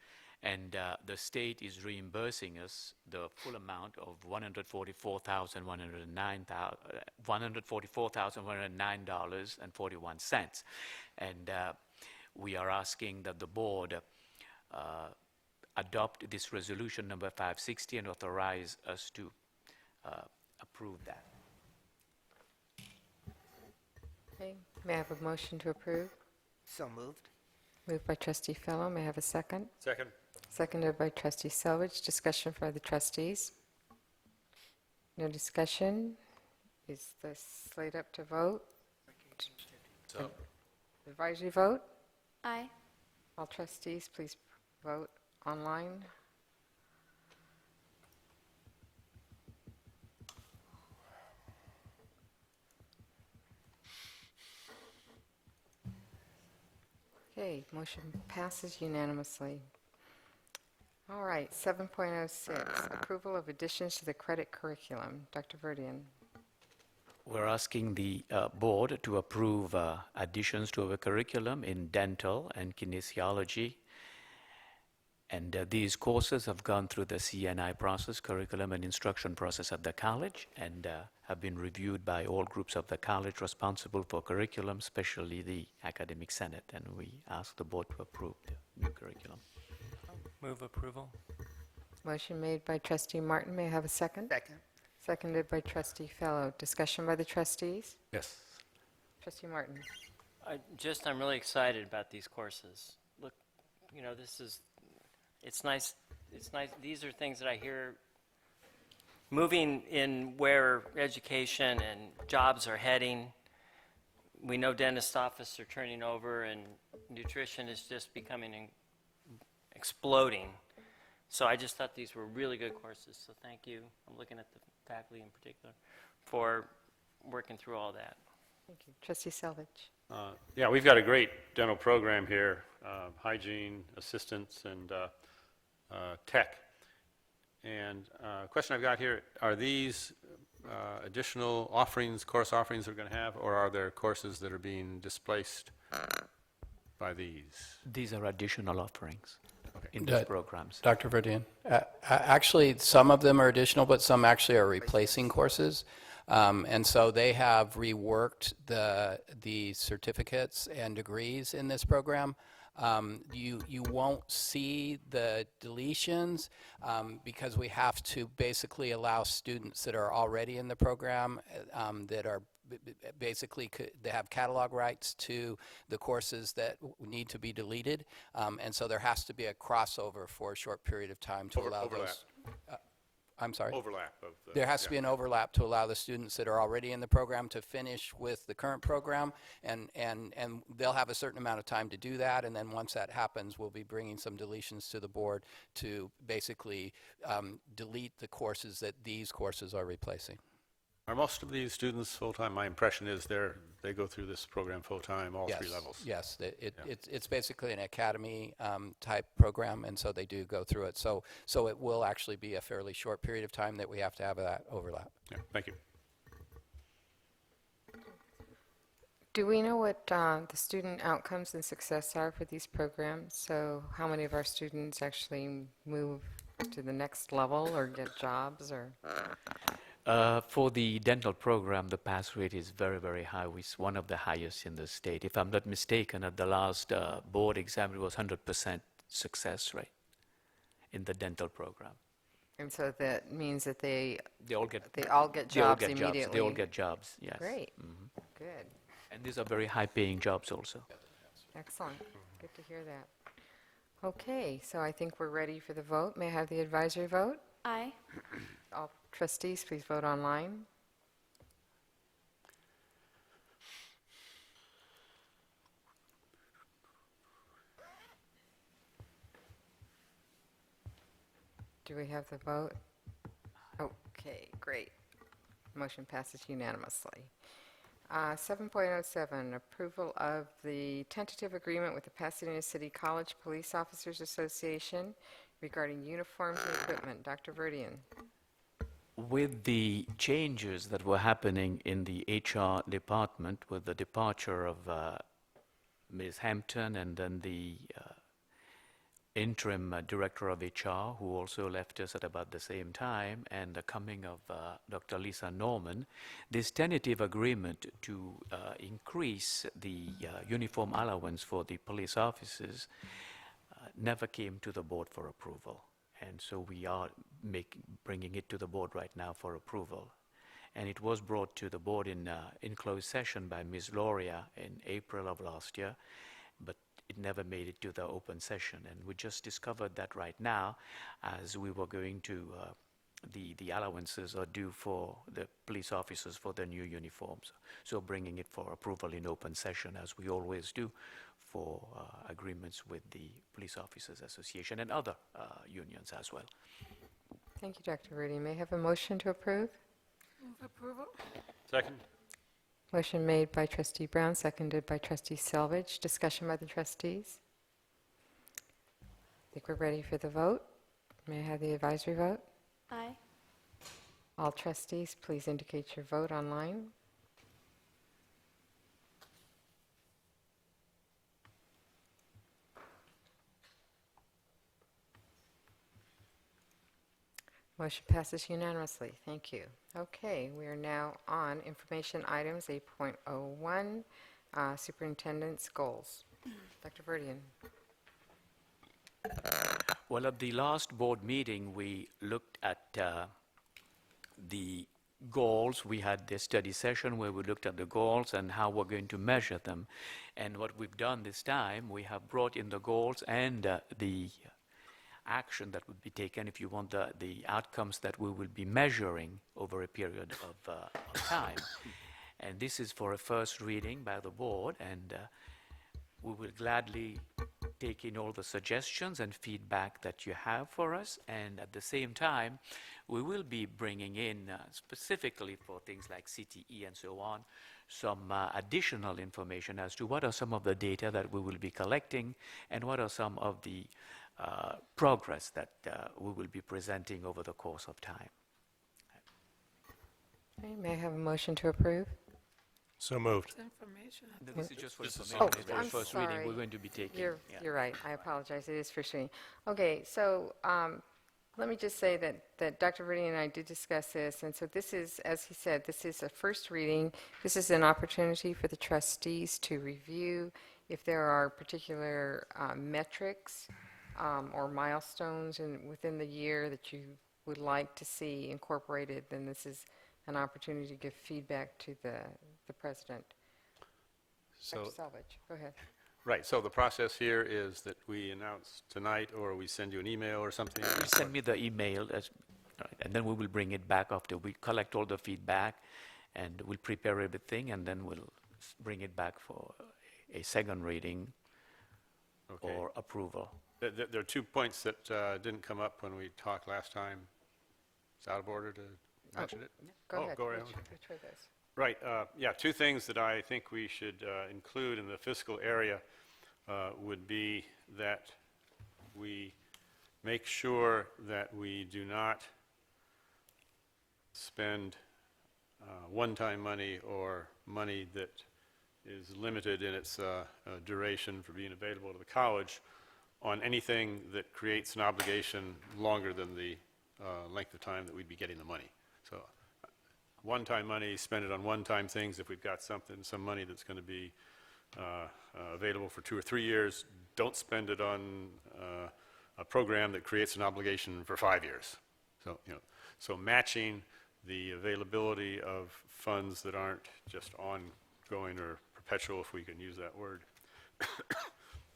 And the state is reimbursing us the full amount of $144,109.41. And we are asking that the board adopt this resolution number 560 and authorize us to approve that. Okay, may I have a motion to approve? So moved. Moved by trustee Fellow, may I have a second? Second. Seconded by trustee Selvage. Discussion for the trustees? No discussion? Is the slate up to vote? So, Advisory vote? Aye. All trustees, please vote online. Okay, motion passes unanimously. All right, 7.06, approval of additions to the credit curriculum. Dr. Verdian. We're asking the board to approve additions to our curriculum in dental and kinesiology. And these courses have gone through the CNI process, curriculum and instruction process at the college, and have been reviewed by all groups of the college responsible for curriculum, especially the Academic Senate. And we ask the board to approve the new curriculum. Move approval. Motion made by trustee Martin. May I have a second? Second. Seconded by trustee Fellow. Discussion by the trustees? Yes. Trustee Martin. I'm really excited about these courses. Look, it's nice, these are things that I hear moving in where education and jobs are heading. We know dentist offices are turning over and nutrition is just becoming exploding. So I just thought these were really good courses, so thank you. I'm looking at the faculty in particular for working through all that. Thank you. Trustee Selvage. Yeah, we've got a great dental program here, hygiene, assistants, and tech. And question I've got here, are these additional offerings, course offerings we're going to have, or are there courses that are being displaced by these? These are additional offerings in these programs. Dr. Verdian, actually, some of them are additional, but some actually are replacing courses. And so they have reworked the certificates and degrees in this program. You won't see the deletions because we have to basically allow students that are already in the program that are basically they have catalog rights to the courses that need to be deleted, and so there has to be a crossover for a short period of time to allow overlap. those. I'm sorry? Overlap of the... There has to be an overlap to allow the students that are already in the program to finish with the current program, and they'll have a certain amount of time to do that, and then once that happens, we'll be bringing some deletions to the board to basically delete the courses that these courses are replacing. Are most of these students full-time? My impression is they go through this program full-time, all three levels. Yes, it's basically an academy type program, and so they do go through it. So it will actually be a fairly short period of time that we have to have that overlap. Yeah, thank you. Do we know what the student outcomes and success are for these programs? So how many of our students actually move to the next level or get jobs or? For the dental program, the pass rate is very, very high. It's one of the highest in the state. If I'm not mistaken, at the last board exam, it was 100% success rate in the dental program. And so that means that they all get jobs immediately? They all get jobs, yes. Great. Good. And these are very high-paying jobs also. Excellent. Good to hear that. Okay, so I think we're ready for the vote. May I have the advisory vote? Aye. All trustees, please vote online. Do we have the vote? Okay, great. Motion passes unanimously. 7.07, approval of the tentative agreement with the Pasadena City College Police Officers Association regarding uniforms and equipment. Dr. Verdian. With the changes that were happening in the HR department with the departure of Ms. Hampton and then the interim director of HR, who also left us at about the same time, and the coming of Dr. Lisa Norman, this tentative agreement to increase the uniform allowance for the police officers never came to the board for approval. And so we are bringing it to the board right now for approval. And it was brought to the board in closed session by Ms. Loria in April of last year, but it never made it to the open session. And we just discovered that right now as we were going to, the allowances are due for the police officers for their new uniforms. So bringing it for approval in open session, as we always do, for agreements with the Police Officers Association and other unions as well. Thank you, Dr. Rudy. May I have a motion to approve? Move approval. Second? Motion made by Trustee Brown, seconded by Trustee Selvage. Discussion by the trustees? I think we're ready for the vote. May I have the advisory vote? Aye. All trustees, please indicate your vote online. Motion passes unanimously. Thank you. Okay, we are now on information items 8.01, superintendent's goals. Dr. Verdian. Well, at the last board meeting, we looked at the goals. We had this study session where we looked at the goals and how we're going to measure them. And what we've done this time, we have brought in the goals and the action that would be taken, if you want, the outcomes that we will be measuring over a period of time. And this is for a first reading by the board, and we will gladly take in all the suggestions and feedback that you have for us, and at the same time, we will be bringing in, specifically for things like CTE and so on, some additional information as to what are some of the data that we will be collecting, and what are some of the progress that we will be presenting over the course of time. Okay, may I have a motion to approve? So moved. Information. This is just for information. Oh, It's for I'm first sorry. reading. We're going to be taking. You're yeah. right. I apologize. It is first reading. Okay, so let me just say that Dr. Verdi and I did discuss this, and so this is, as he said, this is a first reading. This is an opportunity for the trustees to review if there are particular metrics or milestones within the year that you would like to see incorporated. Then this is an opportunity to give feedback to the president. So, Dr. Selvage, go ahead. right, so the process here is that we announce tonight, or we send you an email or something? You send me the email, and then we will bring it back after we collect all the feedback, and we'll prepare everything, and then we'll bring it back for a second reading Okay. or approval. There are 2 points that didn't come up when we talked last time. It's out of order to mention it? Go ahead. Go right Which- on. which were those? Right, yeah, 2 things that I think we should include in the fiscal area would be that we make sure that we do not spend one-time money or money that is limited in its duration for being available to the college on anything that creates an obligation longer than the length of time that we'd be getting the money. So one-time money, spend it on one-time things. If we've got some money that's going to be available for 2 or 3 years, don't spend it on a program that creates an obligation for 5 years. So, so matching the availability of funds that aren't just ongoing or perpetual, if we can use that word.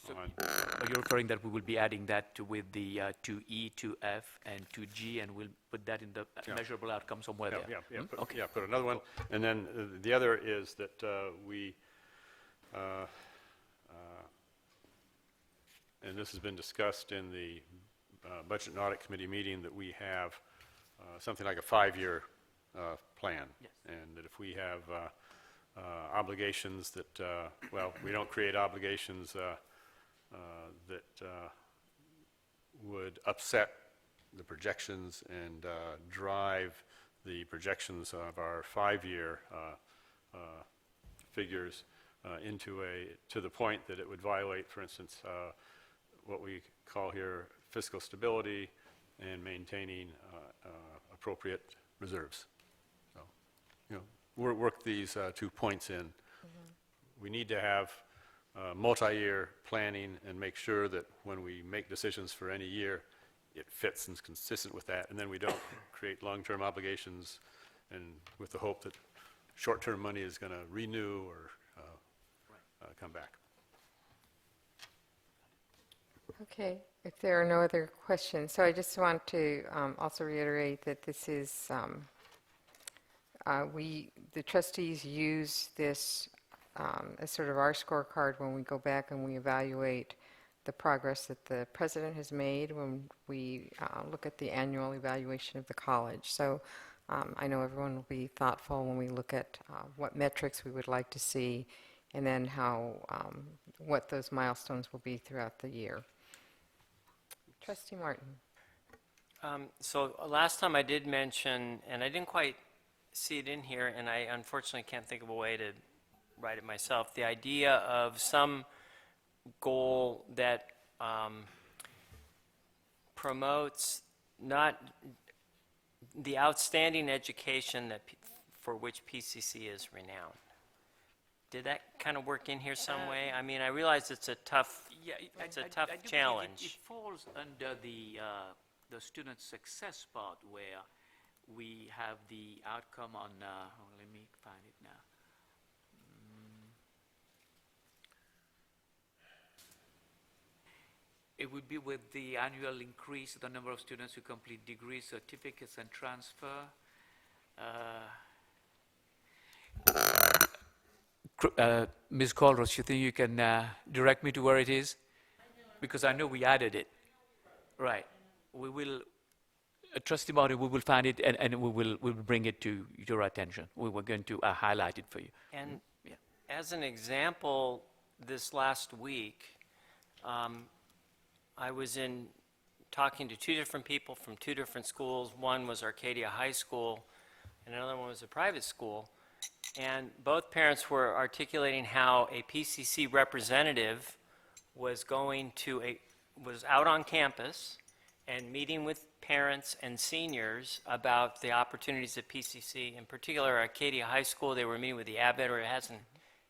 Are you referring that we will be adding that with the 2E, 2F, and 2G, and we'll put that in the measurable outcome somewhere there? Yeah, put another one. And then the other is that we, and this has been discussed in the Budget and Audit Committee meeting, that we have something like a 5-year plan. Yes. And that if we have obligations that, well, we don't create obligations that would upset the projections and drive the projections of our 5-year figures to the point that it would violate, for instance, what we call here fiscal stability and maintaining appropriate reserves. So, work these 2 points in. We need to have multi-year planning and make sure that when we make decisions for any year, it fits and is consistent with that, and then we don't create long-term obligations and with the hope that short-term money is going to renew or come back. Okay, if there are no other questions, so I just want to also reiterate that this is, the trustees use this as sort of our scorecard when we go back and we evaluate the progress that the president has made when we look at the annual evaluation of the college. So I know everyone will be thoughtful when we look at what metrics we would like to see and then what those milestones will be throughout the year. Trustee Martin. So last time I did mention, and I didn't quite see it in here, and I unfortunately can't think of a way to write it myself, the idea of some goal that promotes not the outstanding education that for which PCC is renowned. Did that kind of work in here some way? I mean, I realize it's a tough, it's a tough challenge. It falls under the student success part where we have the outcome on, let me find it now. It would be with the annual increase, the number of students who complete degrees, certificates, and transfer. Ms. Colrose, you think you can direct me to where it is? Because I know we added it. Right. We will, Trustee Martin, we will find it and we will bring it to your attention. We were going to highlight it for you. And as an example, this last week, I was talking to two different people from two different schools. One was Arcadia High School, and another one was a private school. And both parents were articulating how a PCC representative was was out on campus and meeting with parents and seniors about the opportunities at PCC. In particular, Arcadia High School, they were meeting with the AVID, or it hasn't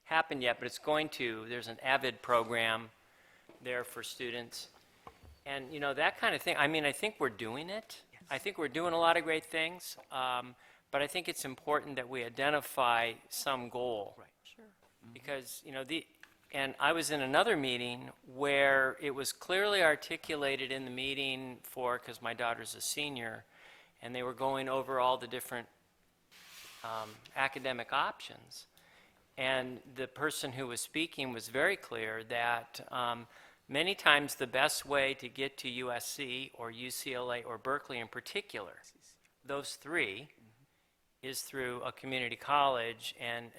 happened yet, but it's going to. There's an AVID program there for students. And, that kind of thing, I mean, I think we're doing it. Yes. I think we're doing a lot of great things. But I think it's important that we identify some goal. Right. Sure. Because, and I was in another meeting where it was clearly articulated in the meeting because my daughter's a senior, and they were going over all the different academic options. And the person who was speaking was very clear that many times the best way to get to USC or UCLA or Berkeley in particular, those three, is through a community college, and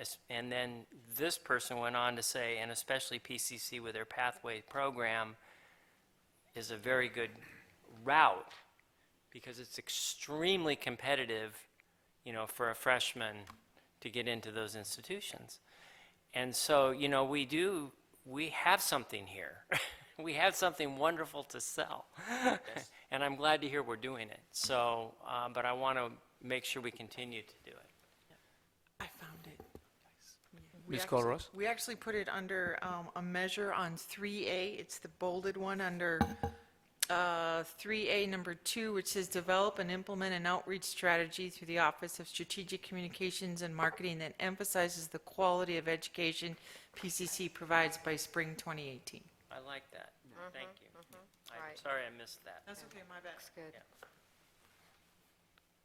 then this person went on to say, and especially PCC with their Pathway program is a very good route because it's extremely competitive, for a freshman to get into those institutions. And so, we have something here. We have something wonderful to sell. Yes. And I'm glad to hear we're doing it. So, but I want to make sure we continue to do it. I found it. Ms. Colrose? We actually put it under a measure on 3A. It's the bolded one under 3A number 2, which says develop and implement an outreach strategy through the Office of Strategic Communications and Marketing that emphasizes the quality of education PCC provides by spring 2018. I like that. Thank you. I'm Right. sorry I missed that. That's okay, my bad. Looks good. Yeah.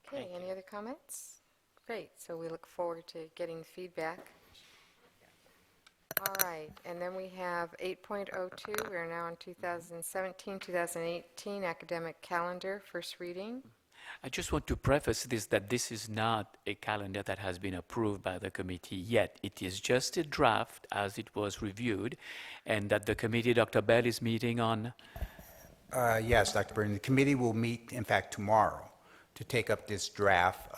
Okay, Thank any other comments? Great, so we look forward to getting feedback. All right, and then we have 8.02. We are now in 2017-2018 academic calendar, first reading. I just want to preface this that this is not a calendar that has been approved by the committee yet. It is just a draft as it was reviewed, and that the committee, Dr. Bell, is meeting on. Yes, Dr. Burton. The committee will meet, in fact, tomorrow to take up this draft,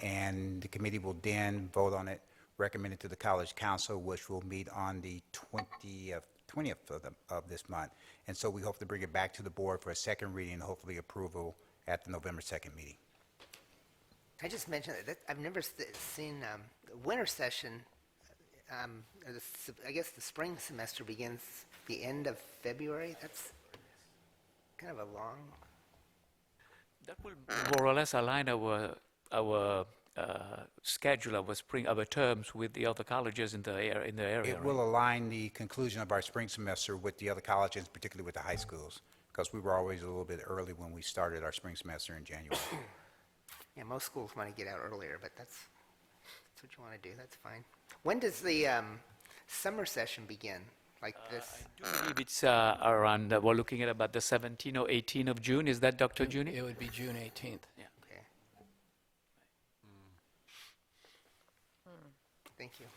and the committee will then vote on it, recommend it to the College Council, which will meet on the 20th 20th of this month. And so we hope to bring it back to the board for a second reading and hopefully approval at the November 2nd meeting. I just mentioned that I've never seen the winter session. I guess the spring semester begins the end of February. That's kind of a long. That will more or less align our schedule, our terms with the other colleges in the area. It will align the conclusion of our spring semester with the other colleges, particularly with the high schools, because we were always a little bit early when we started our spring semester in January. Yeah, most schools want to get out earlier, but that's what you want to do. That's fine. When does the summer session begin? Like this? I do believe it's around, we're looking at about the 17th or 18th of June. Is that Dr. Juni? It would be June 18th. Yeah. Okay. Thank you.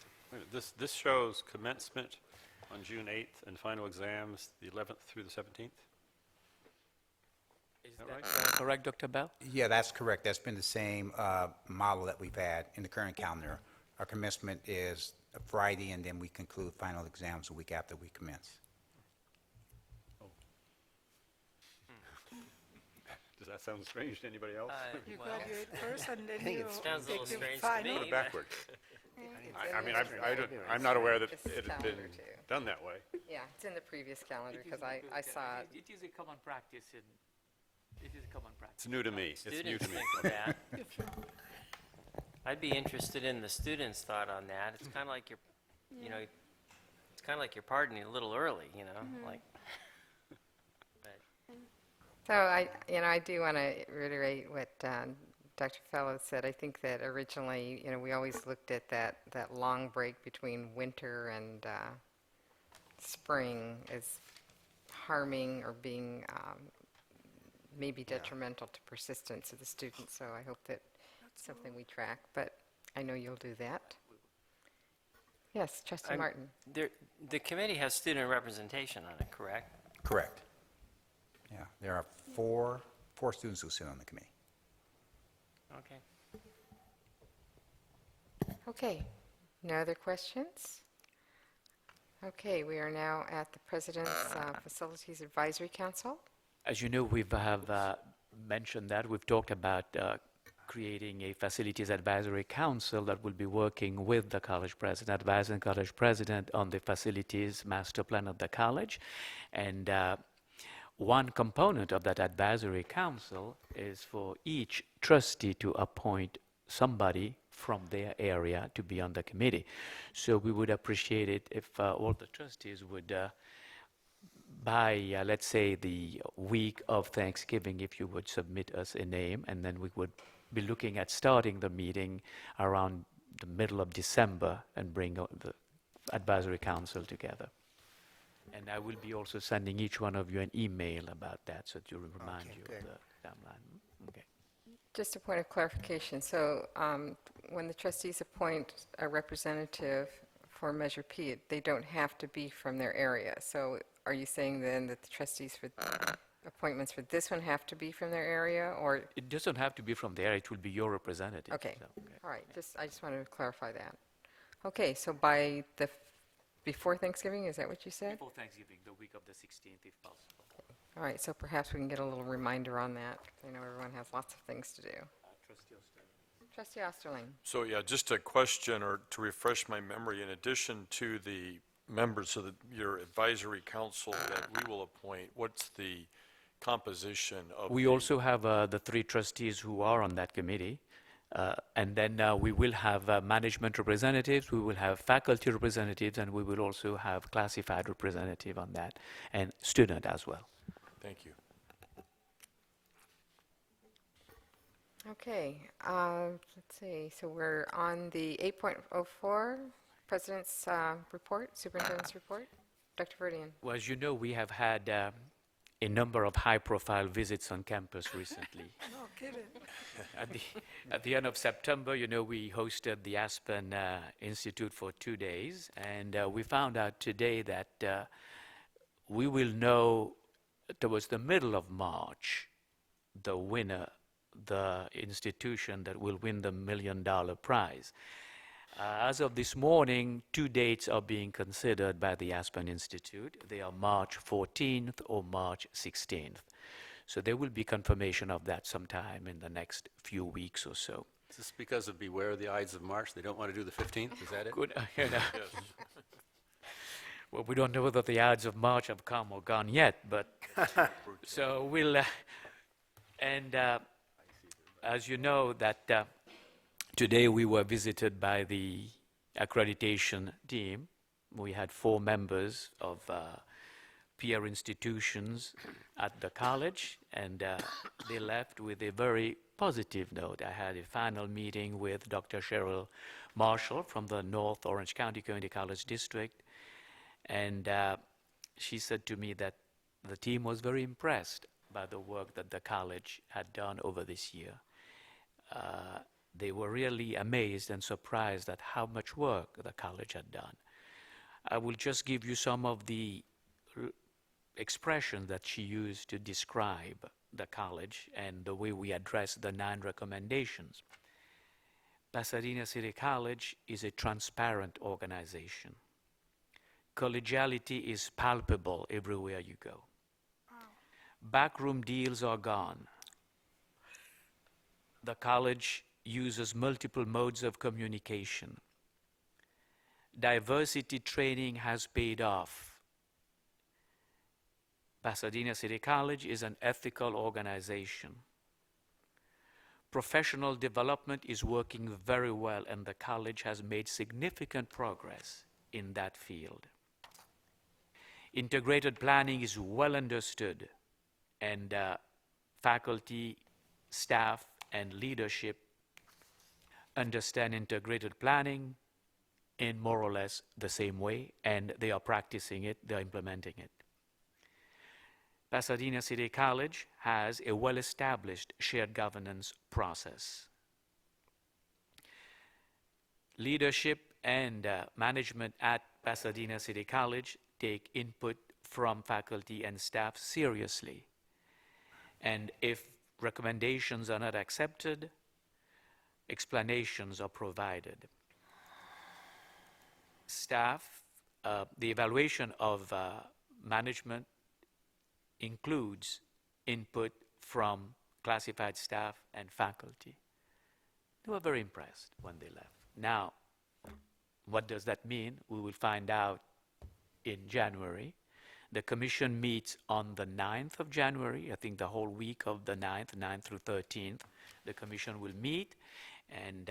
This shows commencement on June 8th and final exams the 11th through the 17th? Is that correct, Dr. Bell? Yeah, that's correct. That's been the same model that we've had in the current calendar. Our commencement is a Friday, and then we conclude final exams a week after we commence. Does that sound strange to anybody else? You graduate first and then think you it sounds a take little the strange to final. me. Put it backwards. I mean, I'm not aware that it had been done that way. Yeah, it's in the previous calendar because I saw it. It is a common practice. It is a common practice. It's new to me. It's new Students to me. think of that. I'd be interested in the students' thought on that. It's kind of like it's kind of like you're pardoning a little early, like. So I do want to reiterate what Dr. Fellows said. I think that originally, we always looked at that long break between winter and spring as harming or being maybe detrimental to persistence of the students. So I hope that it's something we track, but I know you'll do that. Yes, Trustee Martin. The committee has student representation on it, correct? Correct. Yeah, there are four students who sit on the committee. Okay. Okay, no other questions? Okay, we are now at the President's Facilities Advisory Council. As you know, we have mentioned that. We've talked about creating a Facilities Advisory Council that will be working with the college president, advising college president on the facilities master plan of the college. And one component of that advisory council is for each trustee to appoint somebody from their area to be on the committee. So we would appreciate it if all the trustees would, by, let's say, the week of Thanksgiving, if you would submit us a name, and then we would be looking at starting the meeting around the middle of December and bring the advisory council together. And I will be also sending each one of you an email about that, so to remind you good. of the timeline. Okay. Just a point of clarification. So when the trustees appoint a representative for Measure P, they don't have to be from their area. So are you saying then that the trustees for appointments for this one have to be from their area, or? It doesn't have to be from there, it will be your representative. Okay, so, all right, I just wanted to clarify that. Okay, so by before Thanksgiving, is that what you said? Before Thanksgiving, the week of the 16th, if possible. All right, so perhaps we can get a little reminder on that. I know everyone has lots of things to do. Trustee Osterling. So, yeah, just a question or to refresh my memory, in addition to the members of your advisory council that we will appoint, what's the composition of We also have the three trustees who are on that committee. And then we will have management representatives, we will have faculty representatives, and we will also have classified representative on that, and student as well. Thank you. Okay, let's see. So we're on the 8.04, President's report, Superintendent's report. Dr. Verdian. Well, as you know, we have had a number of high-profile visits on campus recently. No kidding. At the end of September, we hosted the Aspen Institute for 2 days, and we found out today that we will know towards the middle of March the winner, the institution that will win the $1 million prize. As of this morning, 2 dates are being considered by the Aspen Institute. They are March 14th or March 16th. So there will be confirmation of that sometime in the next few weeks or so. Is this because of Beware the Ides of March? They don't want to do the 15th? Is that it? Good, you know. Well, we don't know whether the Ides of March have come or gone yet, but so we'll, as you know, that today we were visited by the accreditation team. We had 4 members of peer institutions at the college, and they left with a very positive note. I had a final meeting with Dr. Cheryl Marshall from the North Orange County Community College District, and she said to me that the team was very impressed by the work that the college had done over this year. They were really amazed and surprised at how much work the college had done. I will just give you some of the expressions that she used to describe the college and the way we address the 9 recommendations. Pasadena City College is a transparent organization. Collegiality is palpable everywhere you go. Backroom deals are gone. The college uses multiple modes of communication. Diversity training has paid off. Pasadena City College is an ethical organization. Professional development is working very well, and the college has made significant progress in that field. Integrated planning is well understood, and faculty, staff, and leadership understand integrated planning in more or less the same way, and they are practicing it, they're implementing it. Pasadena City College has a well-established shared governance process. Leadership and management at Pasadena City College take input from faculty and staff seriously. And if recommendations are not accepted, explanations are provided. Staff, the evaluation of management includes input from classified staff and faculty. They were very impressed when they left. Now, what does that mean? We will find out in January. The commission meets on the 9th of January, I think the whole week of the 9th through 13th. The commission will meet, and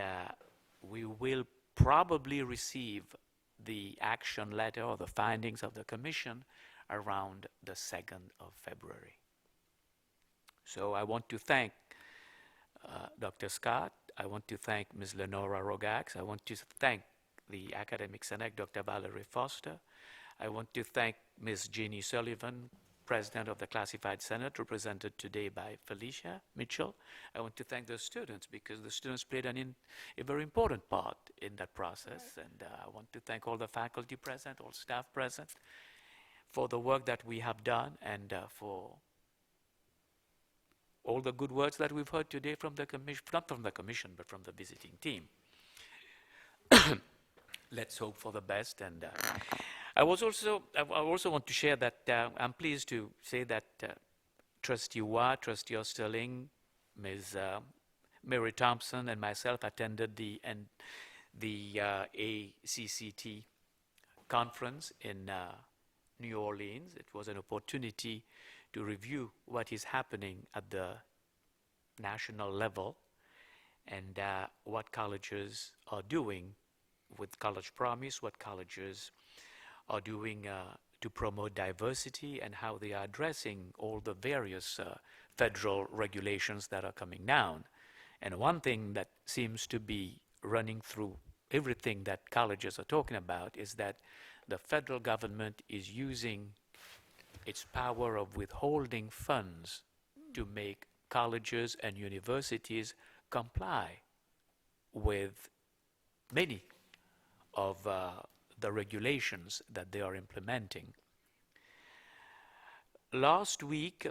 we will probably receive the action letter or the findings of the commission around the 2nd of February. So I want to thank Dr. Scott. I want to thank Ms. Lenora Rogax. I want to thank the Academic Senate, Dr. Valerie Foster. I want to thank Ms. Jeannie Sullivan, President of the Classified Senate, represented today by Felicia Mitchell. I want to thank the students, because the students played a very important part in that process. And I want to thank all the faculty present, all staff present, for the work that we have done, and for all the good words that we've heard today from the commission, not from the commission, but from the visiting team. Let's hope for the best. And I also want to share that I'm pleased to say that Trustee Watt, Trustee Osterling, Ms. Mary Thompson, and myself attended the ACCT conference in New Orleans. It was an opportunity to review what is happening at the national level and what colleges are doing with College Promise, what colleges are doing to promote diversity, and how they are addressing all the various federal regulations that are coming down. And one thing that seems to be running through everything that colleges are talking about is that the federal government is using its power of withholding funds to make colleges and universities comply with many of the regulations that they are implementing. Last week,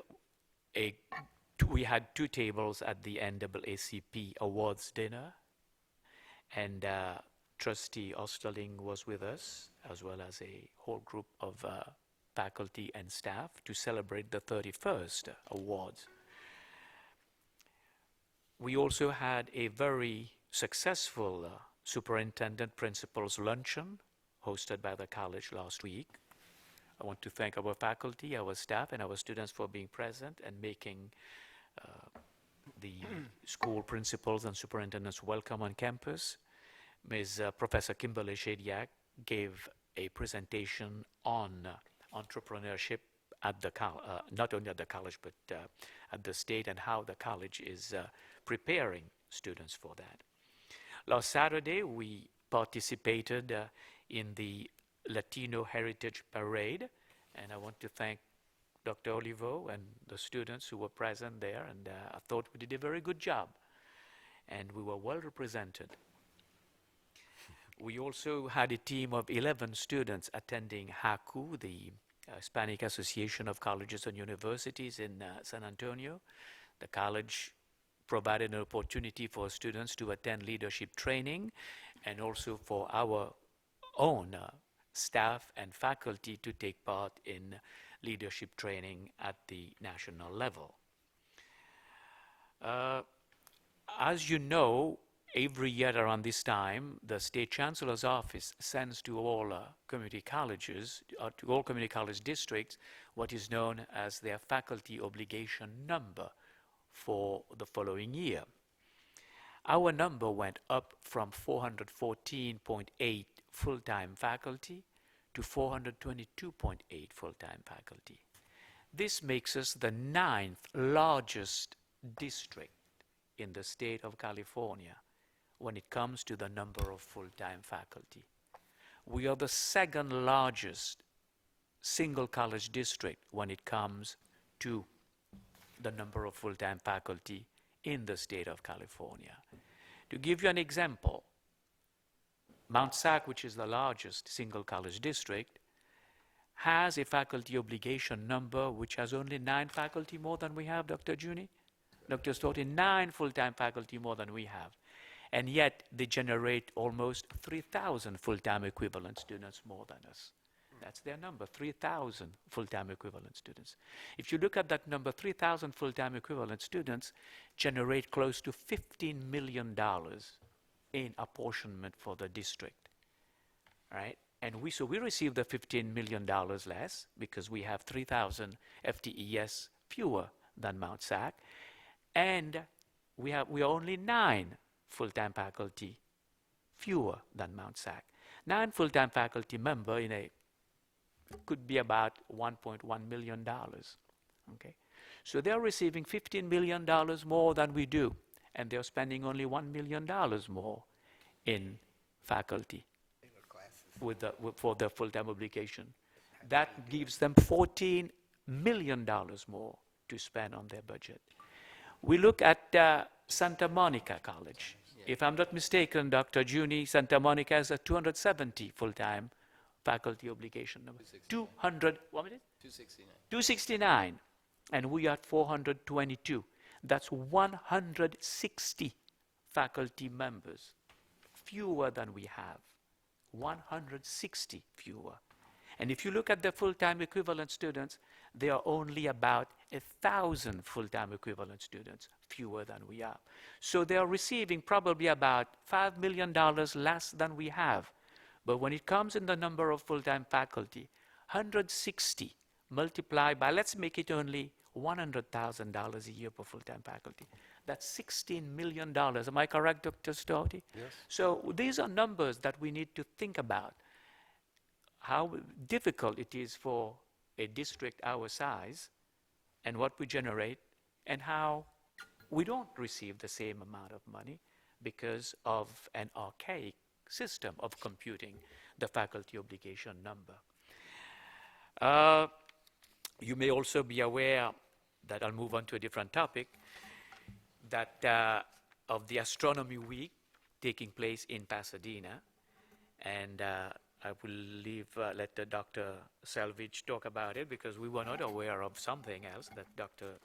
we had 2 tables at the NAACP Awards dinner, and Trustee Osterling was with us, as well as a whole group of faculty and staff to celebrate the 31st awards. We also had a very successful Superintendent Principals Luncheon hosted by the college last week. I want to thank our faculty, our staff, and our students for being present and making the school principals and superintendents welcome on campus. Professor Kimberly Shadiak gave a presentation on entrepreneurship at the not only at the college but at the state, and how the college is preparing students for that. Last Saturday, we participated in the Latino Heritage Parade, and I want to thank Dr. Olivo and the students who were present there, and I thought we did a very good job, and we were well represented. We also had a team of 11 students attending HACU, the Hispanic Association of Colleges and Universities in San Antonio. The college provided an opportunity for students to attend leadership training, and also for our own staff and faculty to take part in leadership training at the national level. As you know, every year around this time, the State Chancellor's Office sends to all community colleges, to all community college districts, what is known as their faculty obligation number for the following year. Our number went up from 414.8 full-time faculty to 422.8 full-time faculty. This makes us the 9th largest district in the state of California when it comes to the number of full-time faculty. We are the 2nd largest single college district when it comes to the number of full-time faculty in the state of California. To give you an example, Mount SAC, which is the largest single college district, has a faculty obligation number which has only 9 faculty more than we have, Dr. Juni. Dr. Stoughton, 9 full-time faculty more than we have. And yet they generate almost 3,000 full-time equivalent students more than us. That's their number, 3,000 full-time equivalent students. If you look at that number, 3,000 full-time equivalent students generate close to $15 million in apportionment for the district, right? And so we receive the $15 million less because we have 3,000 FTES fewer than Mount SAC, and we are only 9 full-time faculty fewer than Mount SAC. 9 full-time faculty member could be about $1.1 million, okay? So they're receiving $15 million more than we do, and they're spending only $1 million more in faculty for their full-time obligation. That gives them $14 million more to spend on their budget. We look at Santa Monica College. If I'm not mistaken, Dr. Juni, Santa Monica has a 270 full-time faculty obligation number. 200, what was it? 269. 269, and we are at 422. That's 160 faculty members fewer than we have. 160 fewer. And if you look at the full-time equivalent students, there are only about 1,000 full-time equivalent students fewer than we are. So they are receiving probably about $5 million less than we have. But when it comes in the number of full-time faculty, 160 multiplied by, let's make it only $100,000 a year per full-time faculty. That's $16 million. Am I correct, Dr. Stoughton? Yes. So these are numbers that we need to think about. How difficult it is for a district our size and what we generate, and how we don't receive the same amount of money because of an archaic system of computing the faculty obligation number. You may also be aware that, I'll move on to a different topic, that of the Astronomy Week taking place in Pasadena, and I will let Dr. Selvage talk about it because we were not aware of something else that Dr.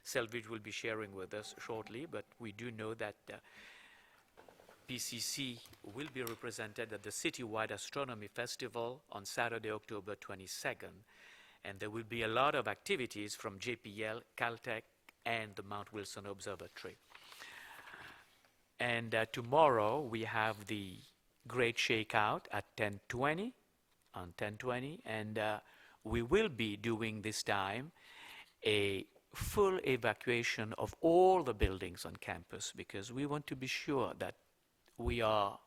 Selvage will be sharing with us shortly, but we do know that PCC will be represented at the Citywide Astronomy Festival on Saturday, October 22nd. And there will be a lot of activities from JPL, Caltech, and the Mount Wilson Observatory. And tomorrow we have the Great Shakeout at 10:20, on 10:20, and we will be doing this time a full evacuation of all the buildings on campus, because we want to be sure that we are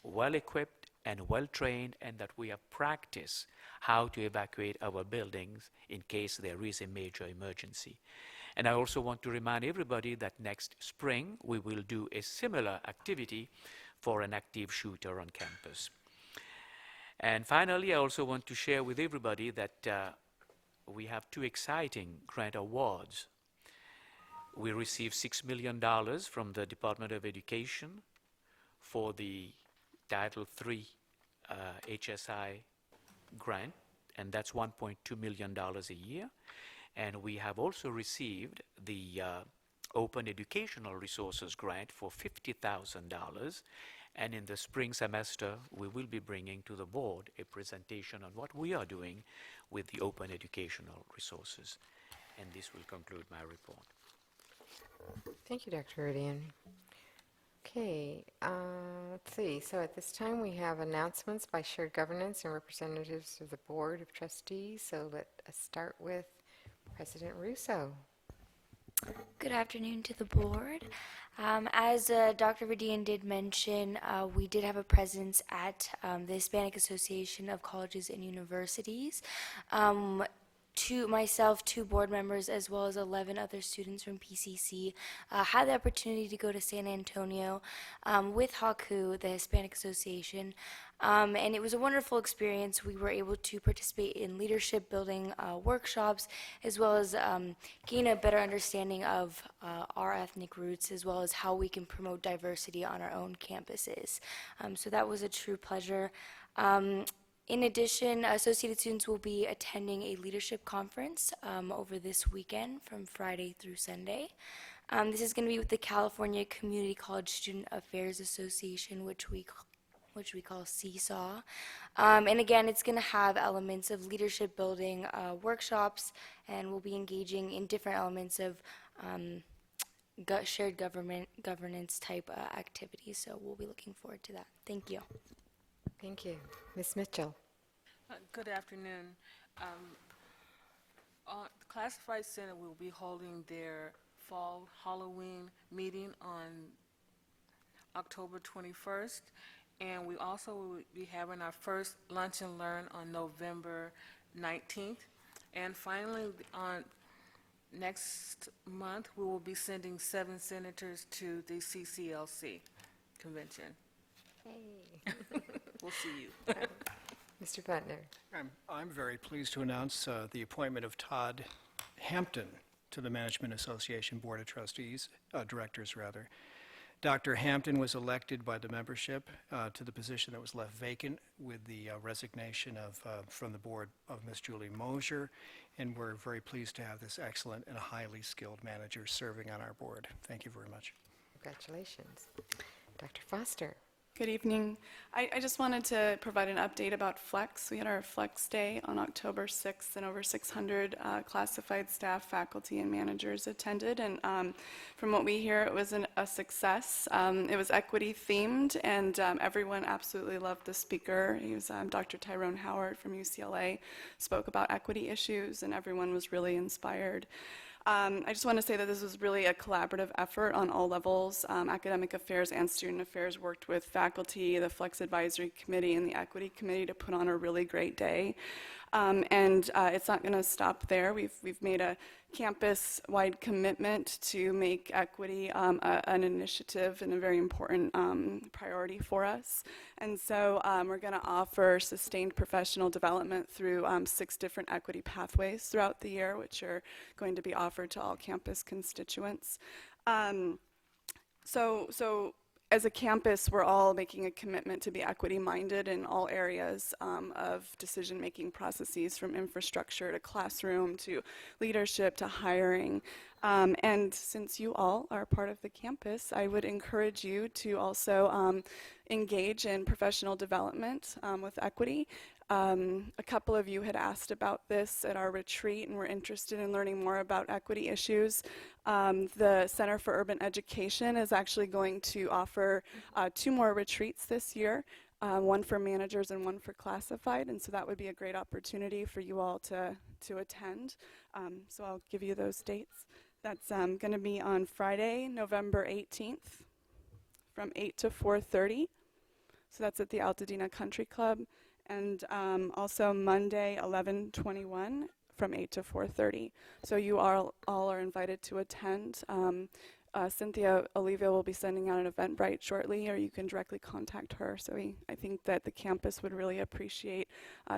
well equipped and well trained, and that we have practiced how to evacuate our buildings in case there is a major emergency. And I also want to remind everybody that next spring we will do a similar activity for an active shooter on campus. And finally, I also want to share with everybody that we have two exciting grant awards. We received $6 million from the Department of Education for the Title III HSI grant, and that's $1.2 million a year. And we have also received the Open Educational Resources Grant for $50,000. And in the spring semester, we will be bringing to the board a presentation on what we are doing with the Open Educational Resources. And this will conclude my report. Thank you, Dr. Rodian. Okay, let's see. So at this time, we have announcements by shared governance and representatives of the Board of Trustees. So let us start with President Russo. Good afternoon to the board. As Dr. Rodian did mention, we did have a presence at the Hispanic Association of Colleges and Universities. Myself, 2 board members, as well as 11 other students from PCC, had the opportunity to go to San Antonio with HACU, the Hispanic Association, and it was a wonderful experience. We were able to participate in leadership building workshops, as well as gain a better understanding of our ethnic roots, as well as how we can promote diversity on our own campuses. So that was a true pleasure. In addition, associated students will be attending a leadership conference over this weekend from Friday through Sunday. This is going to be with the California Community College Student Affairs Association, which we call Seesaw. And again, it's going to have elements of leadership building workshops, and we'll be engaging in different elements of shared governance type activities. So we'll be looking forward to that. Thank you. Thank you. Ms. Mitchell. Good afternoon. The Classified Senate will be holding their fall Halloween meeting on October 21st, and we also will be having our first Lunch and Learn on November 19th. And finally, on next month, we will be sending 7 senators to the CCLC convention. Hey. We'll see you. Mr. Butner. I'm very pleased to announce the appointment of Todd Hampton to the Management Association Board of Trustees, Directors rather. Dr. Hampton was elected by the membership to the position that was left vacant with the resignation from the board of Ms. Julie Mosier, and we're very pleased to have this excellent and highly skilled manager serving on our board. Thank you very much. Congratulations. Dr. Foster. Good evening. I just wanted to provide an update about Flex. We had our Flex Day on October 6th, and over 600 classified staff, faculty, and managers attended. And from what we hear, it was a success. It was equity themed, and everyone absolutely loved the speaker. He was Dr. Tyrone Howard from UCLA, spoke about equity issues, and everyone was really inspired. I just want to say that this was really a collaborative effort on all levels. Academic affairs and student affairs worked with faculty, the Flex Advisory Committee, and the Equity Committee to put on a really great day. And it's not going to stop there. We've made a campus-wide commitment to make equity an initiative and a very important priority for us. And so we're going to offer sustained professional development through 6 different equity pathways throughout the year, which are going to be offered to all campus constituents. So as a campus, we're all making a commitment to be equity-minded in all areas of decision-making processes, from infrastructure to classroom to leadership to hiring. And since you all are part of the campus, I would encourage you to also engage in professional development with equity. A couple of you had asked about this at our retreat and were interested in learning more about equity issues. The Center for Urban Education is actually going to offer 2 more retreats this year, one for managers and one for classified, and so that would be a great opportunity for you all to attend. So I'll give you those dates. That's going to be on Friday, November 18th from 8 to 4:30. So that's at the Altadena Country Club. And also Monday, 11/21 from 8 to 4:30. So you all are invited to attend. Cynthia Olivia will be sending out an Eventbrite shortly, or you can directly contact her. So I think that the campus would really appreciate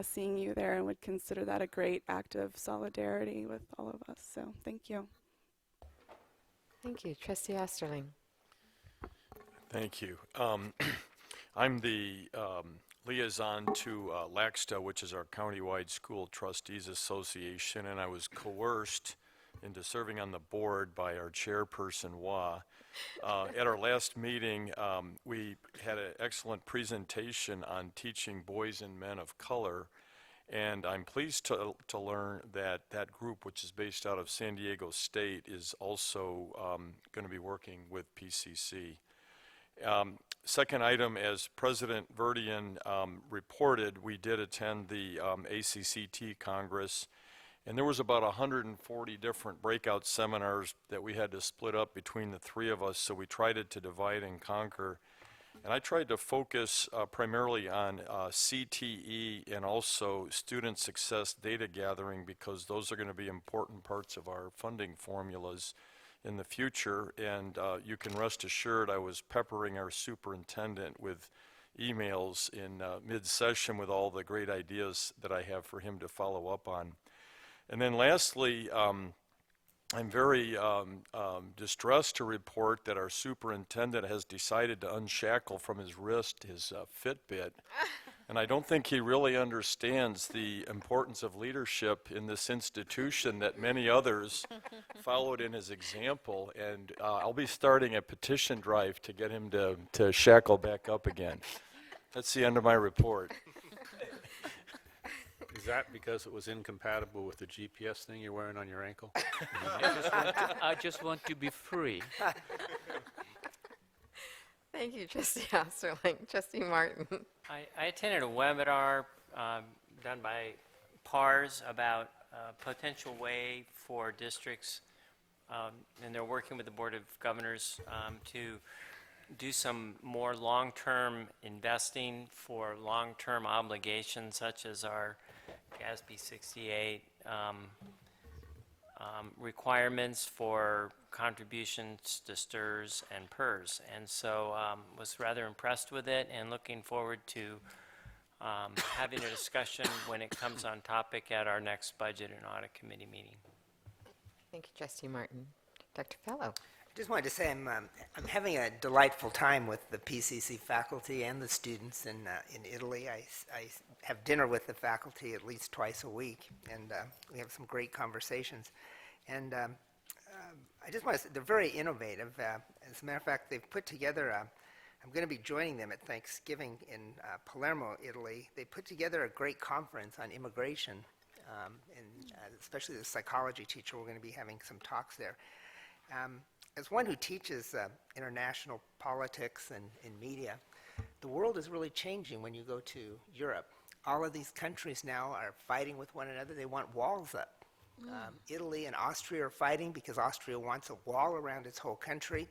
seeing you there and would consider that a great act of solidarity with all of us. So thank you. Thank you. Trustee Osterling. Thank you. I'm the liaison to LACSTA, which is our countywide school trustees association, and I was coerced into serving on the board by our chairperson, Wah. At our last meeting, we had an excellent presentation on teaching boys and men of color, and I'm pleased to learn that that group, which is based out of San Diego State, is also going to be working with PCC. Second item, as President Verdian reported, we did attend the ACCT Congress, and there was about 140 different breakout seminars that we had to split up between the 3 of us, so we tried to divide and conquer. And I tried to focus primarily on CTE and also student success data gathering, because those are going to be important parts of our funding formulas in the future. And you can rest assured I was peppering our superintendent with emails in mid-session with all the great ideas that I have for him to follow up on. And then lastly, I'm very distressed to report that our superintendent has decided to unshackle from his wrist his Fitbit. And I don't think he really understands the importance of leadership in this institution that many others followed in his example. And I'll be starting a petition drive to get him to shackle back up again. That's the end of my report. Is that because it was incompatible with the GPS thing you're wearing on your ankle? I just want to be free. Thank you, Trustee Osterling. Trustee Martin. I attended a webinar done by PARS about a potential way for districts, and they're working with the Board of Governors to do some more long-term investing for long-term obligations, such as our GASB 68 requirements for contributions to STRS and PERS. And so was rather impressed with it and looking forward to having a discussion when it comes on topic at our next Budget and Audit Committee meeting. Thank you, Trustee Martin. Dr. Fellow. I just wanted to say I'm having a delightful time with the PCC faculty and the students in Italy. I have dinner with the faculty at least twice a week, and we have some great conversations. And I just want to say they're very innovative. As a matter of fact, they've put together, I'm going to be joining them at Thanksgiving in Palermo, Italy. They put together a great conference on immigration, and especially the psychology teacher, we're going to be having some talks there. As one who teaches international politics and in media, the world is really changing when you go to Europe. All of these countries now are fighting with one another. They want walls up. Italy and Austria are fighting because Austria wants a wall around its whole country.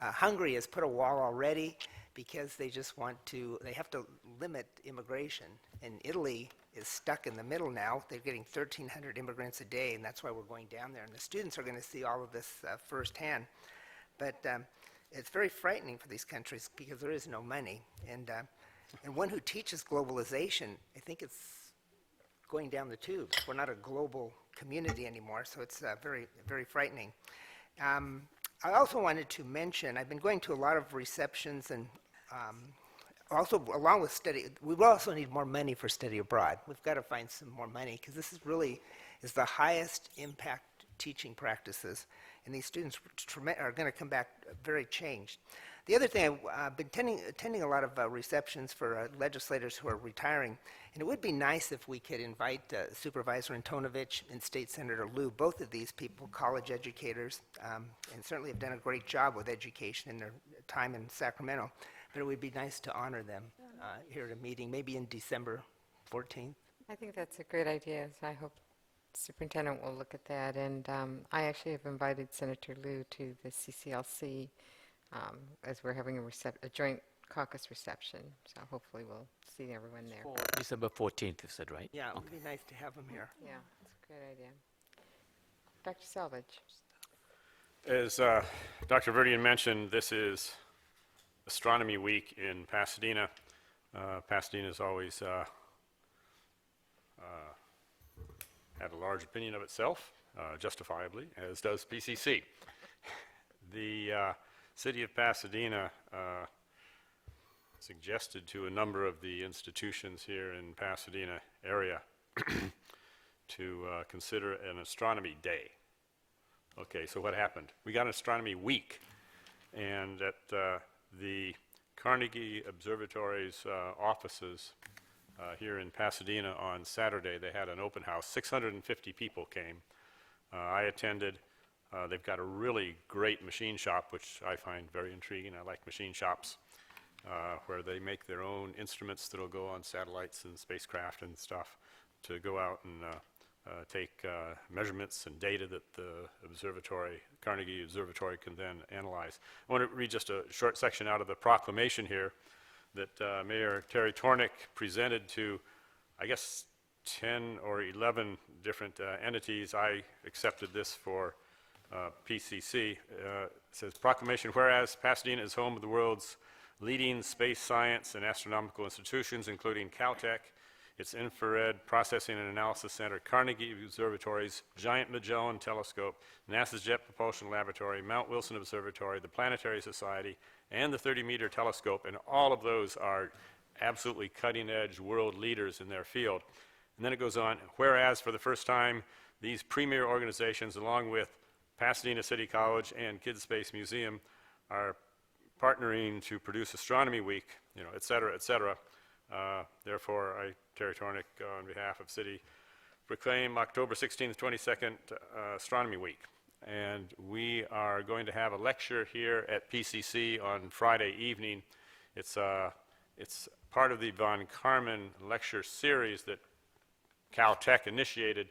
Hungary has put a wall already because they have to limit immigration. And Italy is stuck in the middle now. They're getting 1,300 immigrants a day, and that's why we're going down there. And the students are going to see all of this firsthand. But it's very frightening for these countries because there is no money. And one who teaches globalization, I think it's going down the tubes. We're not a global community anymore, so it's very, very frightening. I also wanted to mention, I've been going to a lot of receptions and also along with study, we will also need more money for study abroad. We've got to find some more money because this is really is the highest impact teaching practices, and these students are going to come back very changed. The other thing, I've been attending a lot of receptions for legislators who are retiring, and it would be nice if we could invite Supervisor Antonovich and State Senator Liu, both of these people, college educators, and certainly have done a great job with education in their time in Sacramento. But it would be nice to honor them here at a meeting, maybe in December 14th. I think that's a great idea. So I hope the superintendent will look at that. And I actually have invited Senator Liu to the CCLC as we're having a joint caucus reception. So hopefully we'll see everyone there. For December 14th, you said, right? Yeah, it would be nice to have them here. Yeah, that's a great idea. Dr. Selvage. As Dr. Verdian mentioned, this is Astronomy Week in Pasadena. Pasadena's always had a large opinion of itself, justifiably, as does PCC. The city of Pasadena suggested to a number of the institutions here in Pasadena area to consider an astronomy day. Okay, so what happened? We got an astronomy week, and at the Carnegie Observatory's offices here in Pasadena on Saturday, they had an open house. 650 people came. I attended. They've got a really great machine shop, which I find very intriguing. I like machine shops where they make their own instruments that will go on satellites and spacecraft and stuff to go out and take measurements and data that the observatory, Carnegie Observatory, can then analyze. I want to read just a short section out of the proclamation here that Mayor Terry Tornick presented to, I guess, 10 or 11 different entities. I accepted this for PCC. It says, proclamation, whereas Pasadena is home of the world's leading space science and astronomical institutions, including Caltech, its Infrared Processing and Analysis Center, Carnegie Observatory's Giant Magellan Telescope, NASA's Jet Propulsion Laboratory, Mount Wilson Observatory, the Planetary Society, and the 30-meter telescope, and all of those are absolutely cutting-edge world leaders in their field. And then it goes on, whereas for the first time, these premier organizations, along with Pasadena City College and Kids Space Museum, are partnering to produce Astronomy Week, et cetera, et cetera. Therefore, I, Terry Tornick, on behalf of City, proclaim October 16th, 22nd, Astronomy Week. And we are going to have a lecture here at PCC on Friday evening. It's part of the Von Karman lecture series that Caltech initiated,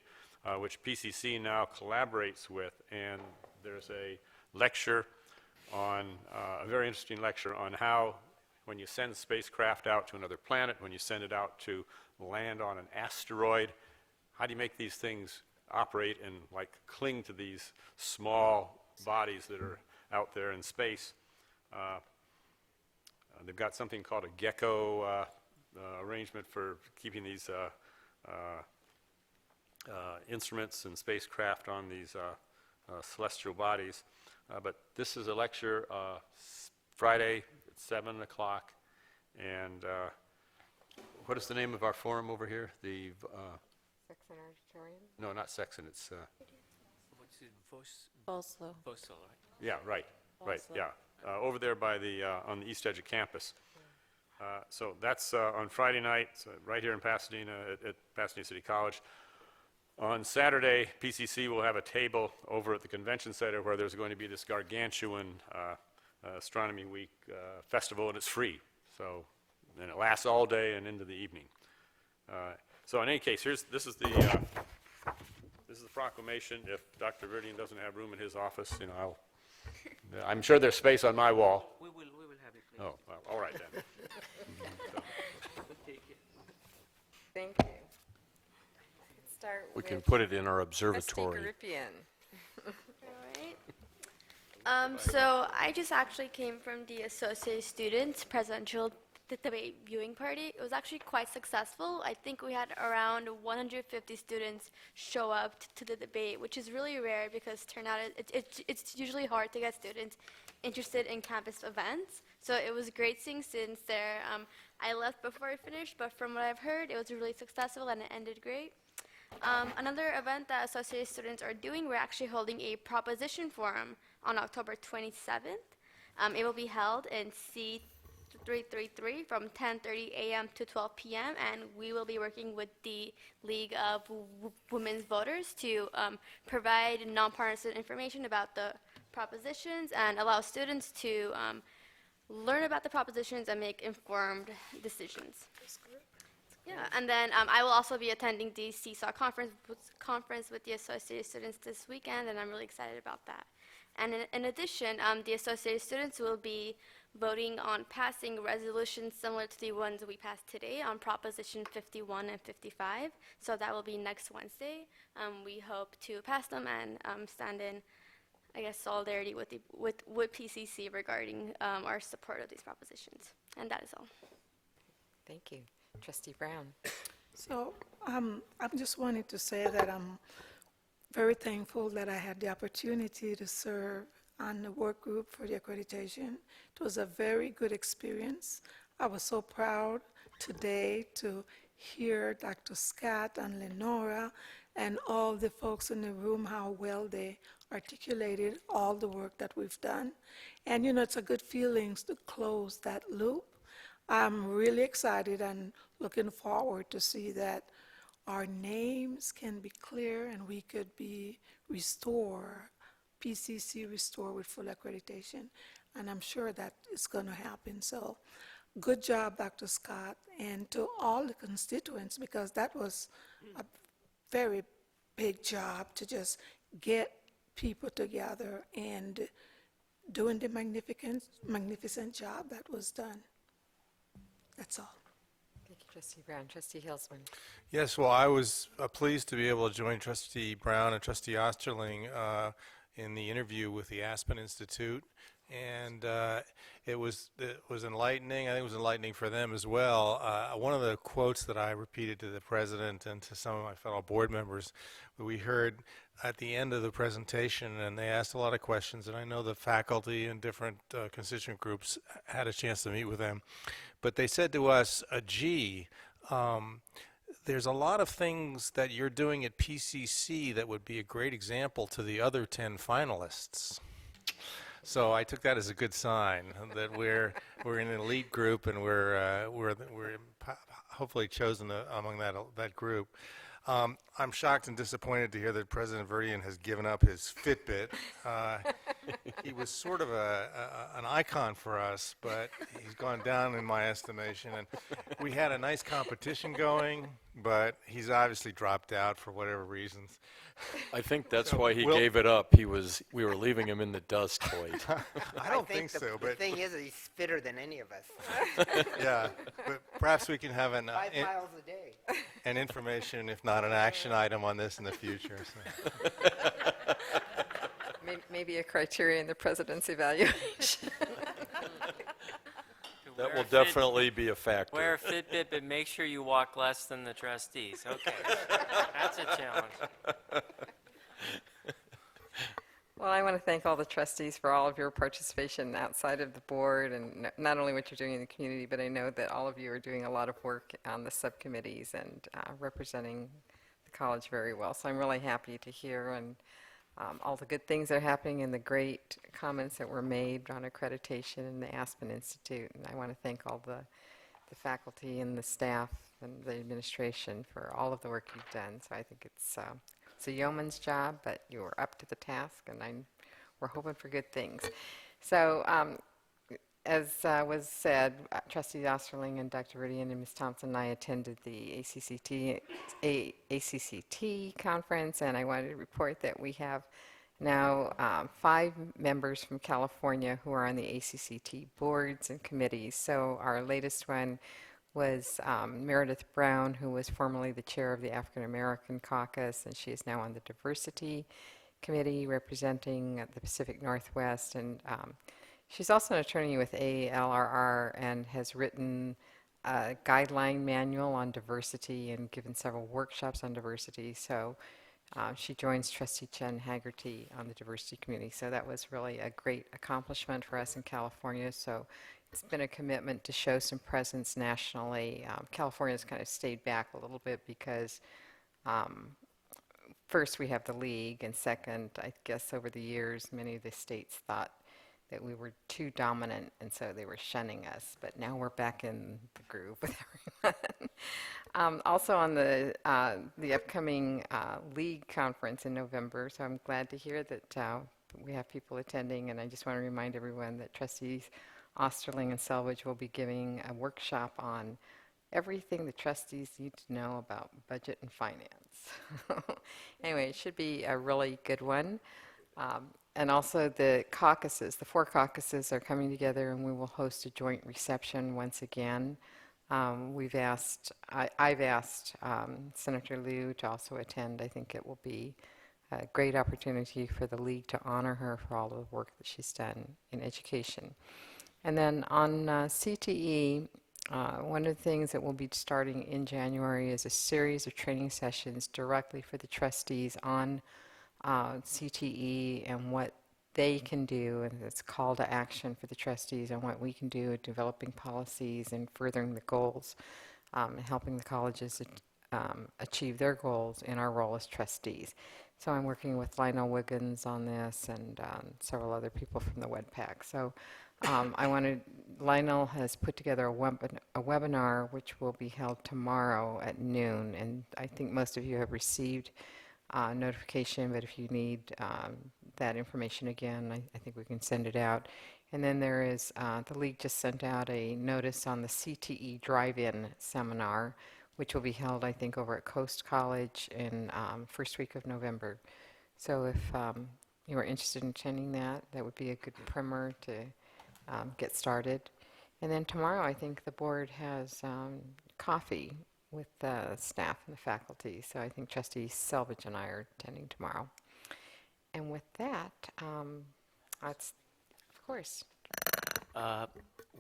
which PCC now collaborates with. And there's a lecture on, a very interesting lecture on how when you send spacecraft out to another planet, when you send it out to land on an asteroid, how do you make these things operate and like cling to these small bodies that are out there in space? They've got something called a gecko arrangement for keeping these instruments and spacecraft on these celestial bodies. But this is a lecture Friday at 7 o'clock. And what is the name of our forum over here? The Sexton Auditorium? no, not Sexton. It's What's it, Boslow. Boslow, right? yeah, right, yeah, over there by the on the east edge of campus. So that's on Friday night, right here in Pasadena at Pasadena City College. On Saturday, PCC will have a table over at the convention center where there's going to be this gargantuan Astronomy Week festival, and it's free. So, and it lasts all day and into the evening. So in any case, this is the proclamation. If Dr. Verdian doesn't have room in his office, I'm sure there's space on my wall. We will have it. Oh, well, all right then. Thank you. Let's start We with can put it in our Trustee observatory. Garipian. So I just actually came from the Associated Students Presidential the debate viewing party. It was actually quite successful. I think we had around 150 students show up to the debate, which is really rare because turnout, it's usually hard to get students interested in campus events. So it was great seeing students there. I left before I finished, but from what I've heard, it was really successful and it ended great. Another event that associated students are doing, we're actually holding a proposition forum on October 27th. It will be held in C333 from 10:30 a.m. to 12 p.m. and we will be working with the League of Women's Voters to provide nonpartisan information about the propositions and allow students to learn about the propositions and make informed decisions. Yeah, and then I will also be attending the Seesaw conference with the Associated Students this weekend, and I'm really excited about that. And in addition, the Associated Students will be voting on passing resolutions similar to the ones we passed today on Proposition 51 and 55. So that will be next Wednesday. We hope to pass them and stand in, I guess, solidarity with PCC regarding our support of these propositions. And that is all. Thank you. Trustee Brown. So I just wanted to say that I'm very thankful that I had the opportunity to serve on the work group for the accreditation. It was a very good experience. I was so proud today to hear Dr. Scott and Lenora and all the folks in the room, how well they articulated all the work that we've done. And you know, it's a good feeling to close that loop. I'm really excited and looking forward to see that our names can be clear and we could be PCC restore with full accreditation. And I'm sure that is going to happen. So good job, Dr. Scott, and to all the constituents, because that was a very big job to just get people together and doing the magnificent job that was done. That's all. Thank you, Trustee Brown. Trustee Hilsman. Yes, well, I was pleased to be able to join Trustee Brown and Trustee Osterling in the interview with the Aspen Institute, and it was enlightening. I think it was enlightening for them as well. One of the quotes that I repeated to the president and to some of my fellow board members, we heard at the end of the presentation, and they asked a lot of questions, and I know the faculty and different constituent groups had a chance to meet with them, but they said to us, there's a lot of things that you're doing at PCC that would be a great example to the other 10 finalists. So I took that as a good sign that we're in an elite group and we're hopefully chosen among that group. I'm shocked and disappointed to hear that President Verdian has given up his Fitbit. He was sort of an icon for us, but he's gone down in my estimation. And we had a nice competition going, but he's obviously dropped out for whatever reasons. I think that's why he Will- gave it up. We were leaving him in the dust, Hoyt. I don't think so, The but thing is, he's fitter than any of us. yeah, but perhaps we can have 5 miles a day. an information, if not an action item on this in the future. So. Maybe a criteria in the president's evaluation. That will definitely be a factor. Wear a Fitbit, but make sure you walk less than the trustees. Okay, that's a challenge. Well, I want to thank all the trustees for all of your participation outside of the board, and not only what you're doing in the community, but I know that all of you are doing a lot of work on the subcommittees and representing the college very well. So I'm really happy to hear and all the good things that are happening and the great comments that were made on accreditation in the Aspen Institute. And I want to thank all the faculty and the staff and the administration for all of the work you've done. So I think it's a yeoman's job, but you were up to the task, and we're hoping for good things. So as was said, Trustee Osterling and Dr. Verdian and Ms. Thompson and I attended the ACCT conference, and I wanted to report that we have now 5 members from California who are on the ACCT boards and committees. So our latest one was Meredith Brown, who was formerly the chair of the African American Caucus, and she is now on the Diversity Committee representing the Pacific Northwest, and She's also an attorney with ALRR and has written a guideline manual on diversity and given several workshops on diversity. So she joins Trustee Jen Haggerty on the diversity community. So that was really a great accomplishment for us in California. So it's been a commitment to show some presence nationally. California's kind of stayed back a little bit because first we have the league, and second, I guess over the years, many of the states thought that we were too dominant, and so they were shunning us. But now we're back in the groove with everyone. Also on the upcoming league conference in November, so I'm glad to hear that we have people attending, and I just want to remind everyone that Trustees Osterling and Selvage will be giving a workshop on everything the trustees need to know about budget and finance. Anyway, it should be a really good one. And also the caucuses, the 4 caucuses are coming together, and we will host a joint reception once again. I've asked Senator Liu to also attend. I think it will be a great opportunity for the league to honor her for all the work that she's done in education. And then on CTE, one of the things that we'll be starting in January is a series of training sessions directly for the trustees on CTE and what they can do, and it's call to action for the trustees on what we can do at developing policies and furthering the goals, and helping the colleges achieve their goals in our role as trustees. So I'm working with Lionel Wiggins on this and several other people from the WEDPAC. So Lionel has put together a webinar which will be held tomorrow at noon, and I think most of you have received notification, but if you need that information again, I think we can send it out. And then there is, the league just sent out a notice on the CTE drive-in seminar, which will be held, I think, over at Coast College in first week of November. So if you are interested in attending that, that would be a good primer to get started. And then tomorrow, I think the board has coffee with the staff and the faculty. So I think Trustee Selvage and I are attending tomorrow. And with that, that's, of course.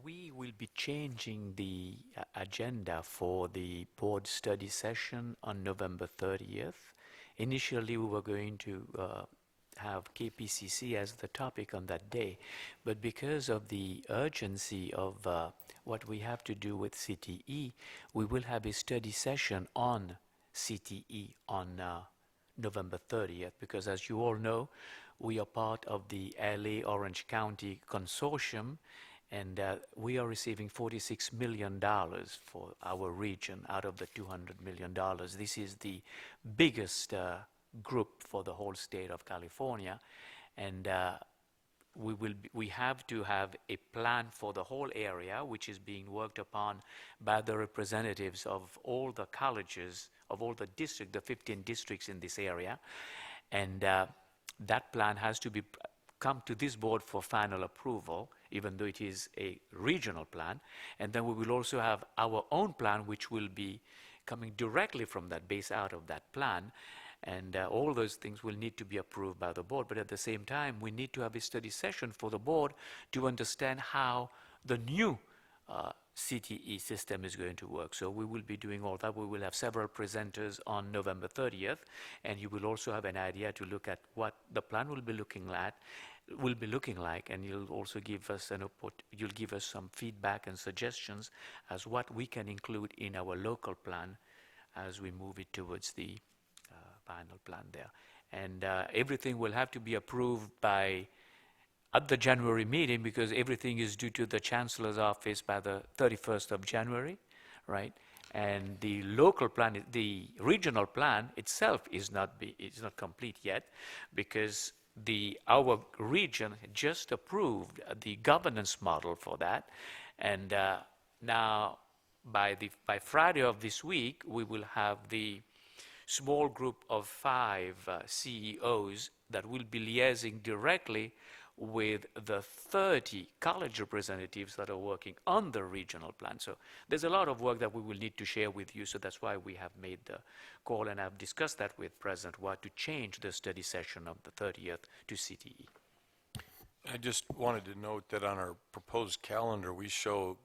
We will be changing the agenda for the board study session on November 30th. Initially, we were going to have KPCC as the topic on that day, but because of the urgency of what we have to do with CTE, we will have a study session on CTE on November 30th, because as you all know, we are part of the LA Orange County Consortium, and we are receiving $46 million for our region out of the $200 million. This is the biggest group for the whole state of California, and we have to have a plan for the whole area, which is being worked upon by the representatives of all the colleges, of all the districts, the 15 districts in this area, and that plan has to come to this board for final approval, even though it is a regional plan. And then we will also have our own plan, which will be coming directly from that, base out of that plan. And all those things will need to be approved by the board. But at the same time, we need to have a study session for the board to understand how the new CTE system is going to work. So we will be doing all that. We will have several presenters on November 30th, and you will also have an idea to look at what the plan will be looking like, and you'll also give us you'll give us some feedback and suggestions as what we can include in our local plan as we move it towards the final plan there. And everything will have to be approved at the January meeting, because everything is due to the Chancellor's office by the 31st of January, right? And the local plan, the regional plan itself is not complete yet, because our region just approved the governance model for that, and now by Friday of this week we will have the small group of 5 CEOs that will be liaising directly with the 30 college representatives that are working on the regional plan. So there's a lot of work that we will need to share with you, so that's why we have made the call, and I've discussed that with President Watt to change the study session of the 30th to CTE. I just wanted to note that on our proposed calendar, we show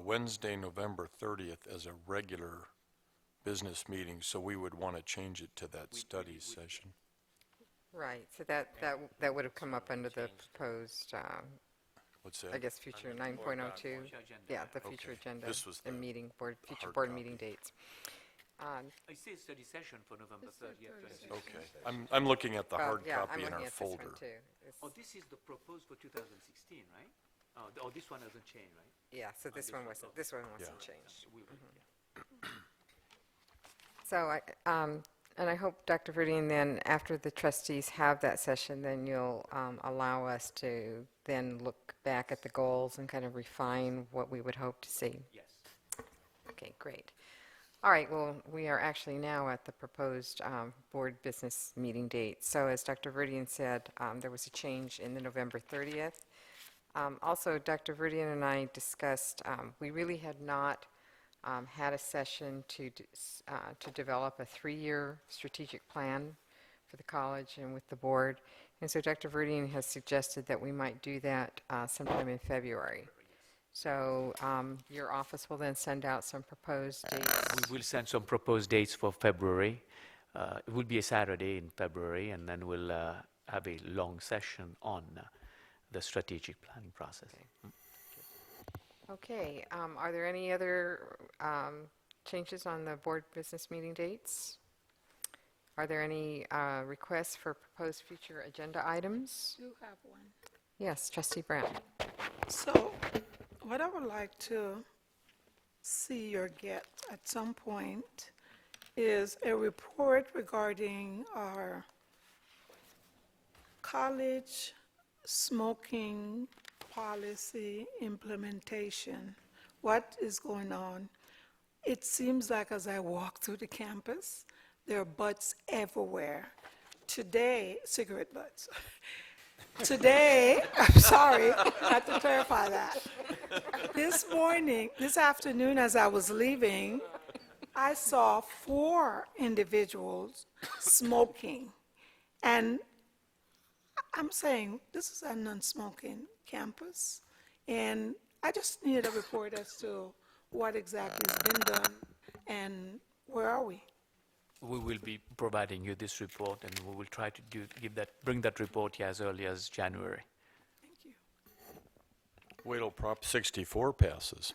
Wednesday, November 30th as a regular business meeting, so we would want to change it to that studies session. Right, so that would have come up under the proposed, What's that? I guess, future 9.02. Yeah, the future Okay. agenda This was and the meeting, future hard board copy. meeting dates. I see a study session for November 30th. Okay. I'm looking at the Well, hard yeah, copy I'm in our looking at this one, folder. too. It's- Oh, this is the proposed for 2016, right? Oh, this one hasn't changed, right? Yeah, so this one wasn't Yeah. changed. So and I hope, Dr. Verdian, then after the trustees have that session, then you'll allow us to then look back at the goals and kind of refine what we would hope to see. Yes. Okay, great. All right, well, we are actually now at the proposed board business meeting date. So as Dr. Verdian said, there was a change in the November 30th. Also, Dr. Verdian and I discussed, we really had not had a session to develop a 3-year strategic plan for the college and with the board. And so Dr. Verdian has suggested that we might do that sometime in February. So your office will then send out some proposed dates. We will send some proposed dates for February. It will be a Saturday in February, and then we'll have a long session on the strategic planning process. Okay, are there any other changes on the board business meeting dates? Are there any requests for proposed future agenda items? You have one. Yes, Trustee Brown. So what I would like to see or get at some point is a report regarding our college smoking policy implementation. What is going on? It seems like as I walk through the campus, there are butts everywhere. Today, cigarette butts. Today, I'm sorry, I have to clarify that. This afternoon, as I was leaving, I saw 4 individuals smoking. And I'm saying, this is a non-smoking campus. And I just needed a report as to what exactly has been done and where are we? We will be providing you this report, and we will try to bring that report here as early as January. Thank you. Wait till Prop 64 passes.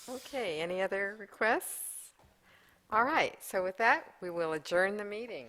Okay, any other requests? All right, so with that, we will adjourn the meeting.